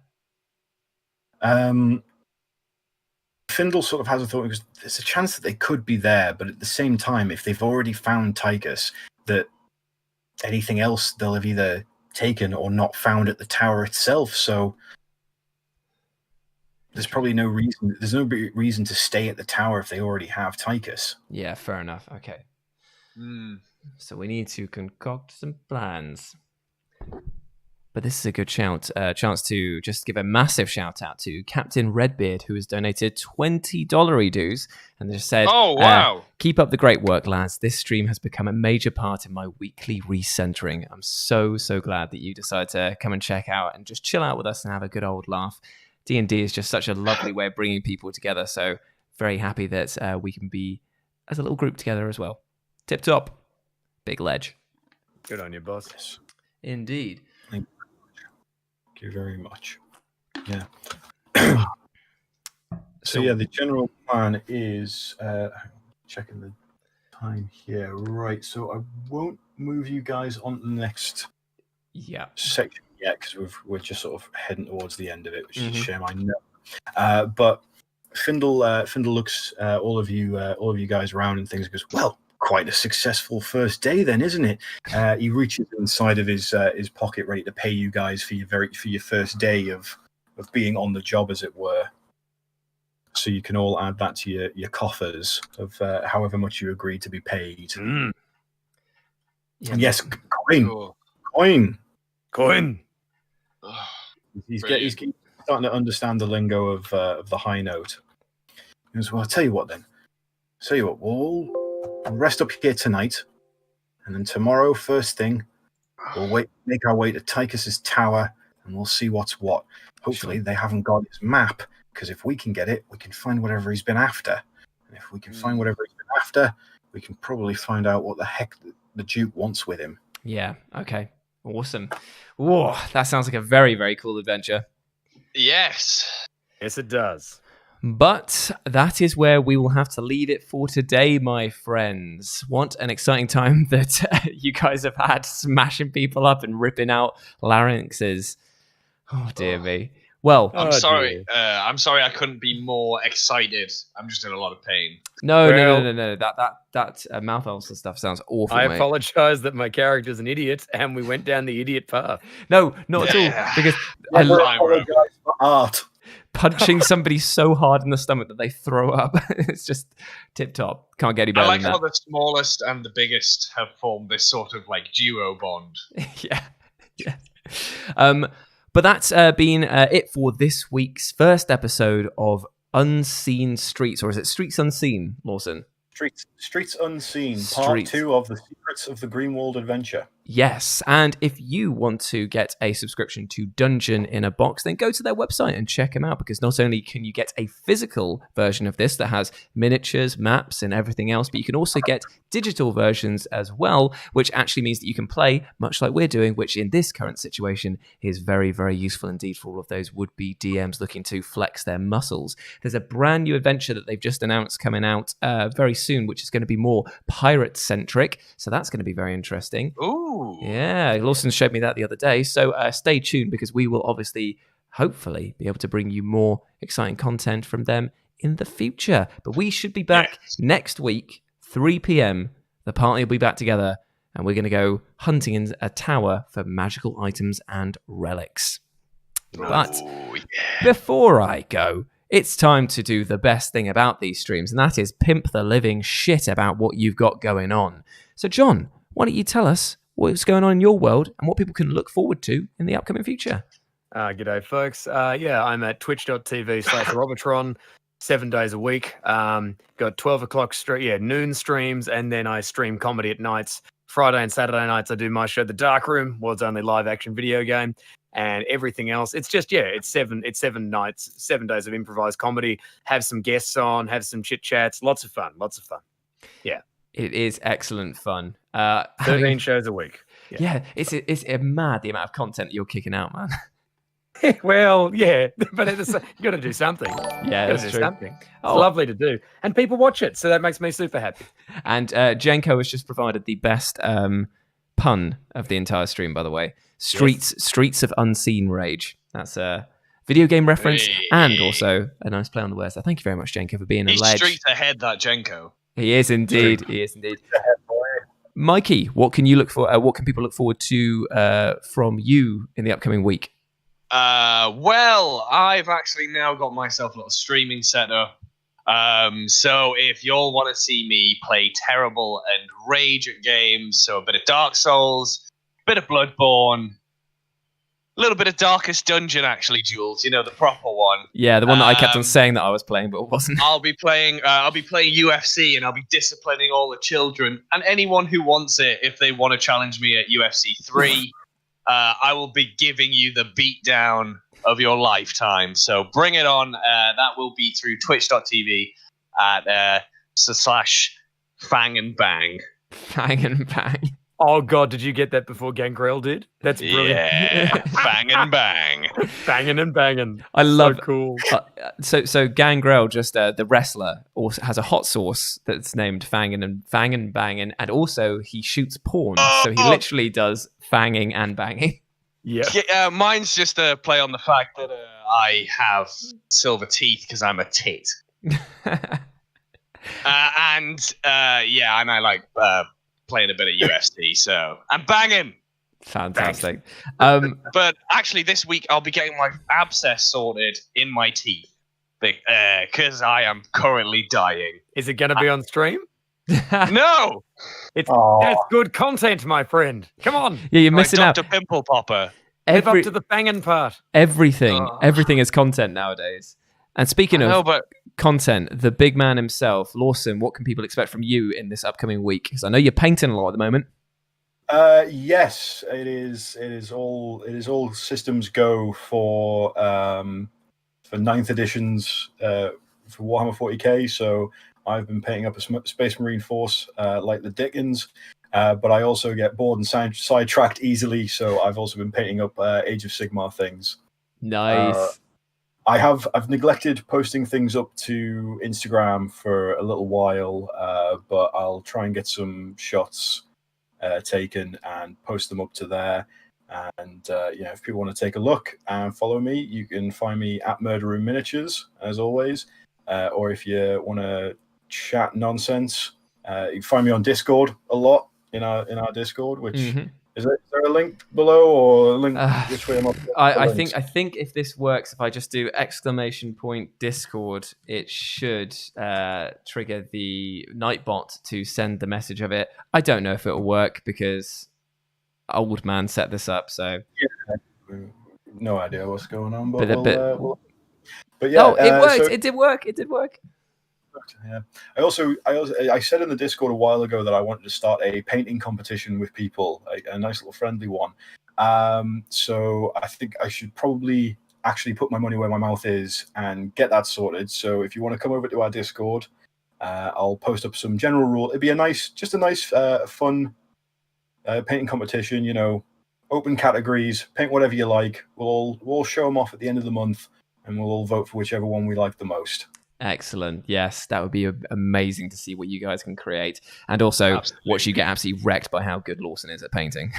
Findle sort of has a thought, because there's a chance that they could be there, but at the same time, if they've already found Tychus, that anything else they'll have either taken or not found at the tower itself. So there's probably no reason. There's no reason to stay at the tower if they already have Tychus. Yeah, fair enough. Okay. So we need to concoct some plans. But this is a good chance to just give a massive shout out to Captain Redbeard, who has donated $20 dues and just said, Oh, wow. Keep up the great work, lads. This stream has become a major part of my weekly recentering. I'm so glad that you decided to come and check out and just chill out with us and have a good old laugh. D&D is just such a lovely way of bringing people together. So very happy that we can be as a little group together as well. Tip top. Big ledge. Good on you, boss. Yes. Indeed. Thank you very much. Yeah. So yeah, the general plan is checking the time here. Right. So I won't move you guys on to the next section yet because we're just sort of heading towards the end of it, which is a shame, I know. But Findle looks all of you guys around and things and goes, well, quite a successful first day then, isn't it? He reaches inside of his pocket ready to pay you guys for your first day of being on the job, as it were. So you can all add that to your coffers of however much you agreed to be paid. Mm. Yeah. And yes, coin. He's starting to understand the lingo of the high note. He goes, well, I'll tell you what then. We'll rest up here tonight, and then tomorrow, first thing, we'll make our way to Tychus's tower, and we'll see what's what. Hopefully, they haven't got his map, because if we can get it, we can find whatever he's been after. And if we can find whatever he's been after, we can probably find out what the heck the Duke wants with him. Yeah. Okay. Awesome. Whoa, that sounds like a very, very cool adventure. Yes. Yes, it does. But that is where we will have to leave it for today, my friends. What an exciting time that you guys have had, smashing people up and ripping out larynxes. Oh, dear me. Well, I'm sorry. I'm sorry I couldn't be more excited. I'm just in a lot of pain. No. That mouth ulcer stuff sounds awful. I mate. apologize that my character's an idiot and we went down the idiot path. No, not at all. Because I apologize for art. punching somebody so hard in the stomach that they throw up. It's just tip top. Can't get any better I like than how that. the smallest and the biggest have formed this sort of like duo bond. Yeah. But that's been it for this week's first episode of Unseen Streets, or is it Streets Unseen, Lawson? Streets Unseen, Part 2 of the Secrets of the Greenwald Adventure. Yes, and if you want to get a subscription to Dungeon in a Box, then go to their website and check them out, because not only can you get a physical version of this that has miniatures, maps, and everything else, but you can also get digital versions as well, which actually means that you can play much like we're doing, which in this current situation is very, very useful indeed for all of those would-be DMs looking to flex their muscles. There's a brand new adventure that they've just announced coming out very soon, which is going to be more pirate-centric, so that's going to be very interesting. Ooh. Yeah, Lawson showed me that the other day. So stay tuned, because we will obviously, hopefully, be able to bring you more exciting content from them in the future. But we should be back next week, 3 p.m. The party will be back together, and we're going to go hunting in a tower for magical items and relics. But before I go, it's time to do the best thing about these streams, and that is pimp the living shit about what you've got going on. So, John, why don't you tell us what's going on in your world and what people can look forward to in the upcoming future? G'day, folks. I'm at twitch.tv/Robotron 7 days a week. Got 12 o'clock noon streams, and then I stream comedy at nights. Friday and Saturday nights, I do my show, The Dark Room, world's only live action video game, and everything else. It's just, it's 7 nights, 7 days of improvised comedy. Have some guests on, have some chit chats. Lots of fun. Yeah. It is excellent fun. 13 shows a week. Yeah, it's mad the amount of content that you're kicking out, man. Well, yeah, but you got to do something. Yeah, that's true. Something. It's lovely to do, and people watch it, so that makes me super happy. And Jenko has just provided the best pun of the entire stream, by the way. Streets of Unseen Rage. That's a video game reference and also a nice play on the words. So thank you very much, Jenko, for being a He's ledge. street ahead, that Jenko. He is indeed. Mikey, what can you look for? What can people look forward to from you in the upcoming week? Well, I've actually now got myself a little streaming setup. So if y'all want to see me play terrible and rage at games, so a bit of Dark Souls, a bit of Bloodborne, little bit of Darkest Dungeon, actually, Jules. You know, the proper one. Yeah, the one that I kept on saying that I was playing, but it wasn't. I'll be playing UFC, and I'll be disciplining all the children and anyone who wants it. If they want to challenge me at UFC 3, I will be giving you the beatdown of your lifetime. So bring it on. That will be through twitch.tv at /Fang and Bang. Fang and Bang. Oh God, did you get that before Gangrel did? That's brilliant. Yeah, Fang and Bang. Banging and banging. I love so cool. So Gangrel, just the wrestler, also has a hot sauce that's named Fangin' and Bangin', and also he shoots porn. So he literally does fanging and banging. Yeah. Mine's just a play on the fact that I have silver teeth because I'm a tit. And I like playing a bit of UFC. So I'm banging. Fantastic. But actually, this week I'll be getting my abscess sorted in my teeth because I am currently dying. Is it going to be on stream? No, that's good content, my friend. Come on. Yeah, you're missing out. Dr. Pimple Popper. Live up to the banging part. Everything is content nowadays. And speaking of content, the big man himself, Lawson, what can people expect from you in this upcoming week? Because I know you're painting a lot at the moment. Yes, it is all systems go for 9th editions for Warhammer 40k. So I've been painting up a Space Marine force like the Dickens, but I also get bored and sidetracked easily. So I've also been painting up Age of Sigmar things. Nice. I've neglected posting things up to Instagram for a little while, but I'll try and get some shots taken and post them up to there. And if people want to take a look and follow me, you can find me at Murder Room Miniatures as always. Or if you want to chat nonsense, you can find me on Discord a lot in our Discord, which. Is there a link below or a link which way am I think if this works, if I just do !Discord, it should trigger the Nightbot to send the message of it. I don't know if it'll work because old man set this up, so no idea what's going on. But yeah, it worked. It did work. Yeah. I said in the Discord a while ago that I wanted to start a painting competition with people, a nice little friendly one. So I think I should probably actually put my money where my mouth is and get that sorted. So if you want to come over to our Discord, I'll post up some general rule. It'd be a nice, fun painting competition. You know, open categories, paint whatever you like. We'll all show them off at the end of the month, and we'll all vote for whichever one we like the most. Excellent. Yes, that would be amazing to see what you guys can create, and also watch you get absolutely wrecked by how good Lawson is at painting.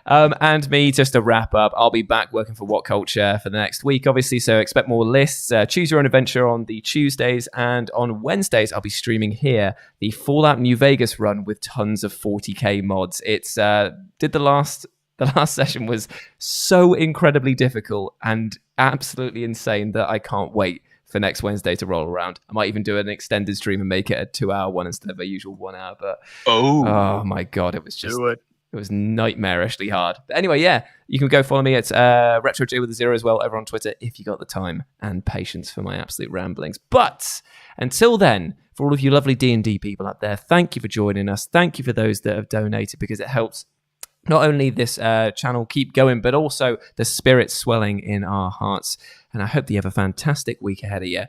And me, just to wrap up, I'll be back working for What Culture for the next week, obviously, so expect more lists. Choose Your Own Adventure on the Tuesdays, and on Wednesdays, I'll be streaming here the Fallout New Vegas run with tons of 40k mods. It's the last session was so incredibly difficult and absolutely insane that I can't wait for next Wednesday to roll around. I might even do an extended stream and make it a 2-hour one instead of a usual 1 hour. But oh my god, it was just it was nightmarishly hard. But anyway, yeah, you can go follow me at RetroJ with a 0 as well over on Twitter if you got the time and patience for my absolute ramblings. But until then, for all of you lovely D&D people out there, thank you for joining us. Thank you for those that have donated, because it helps not only this channel keep going, but also the spirit swelling in our hearts. And I hope that you have a fantastic week ahead of you.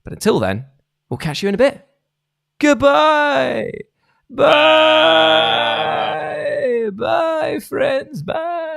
But until then, we'll catch you in a bit. Goodbye. Bye. Bye, friends. Bye.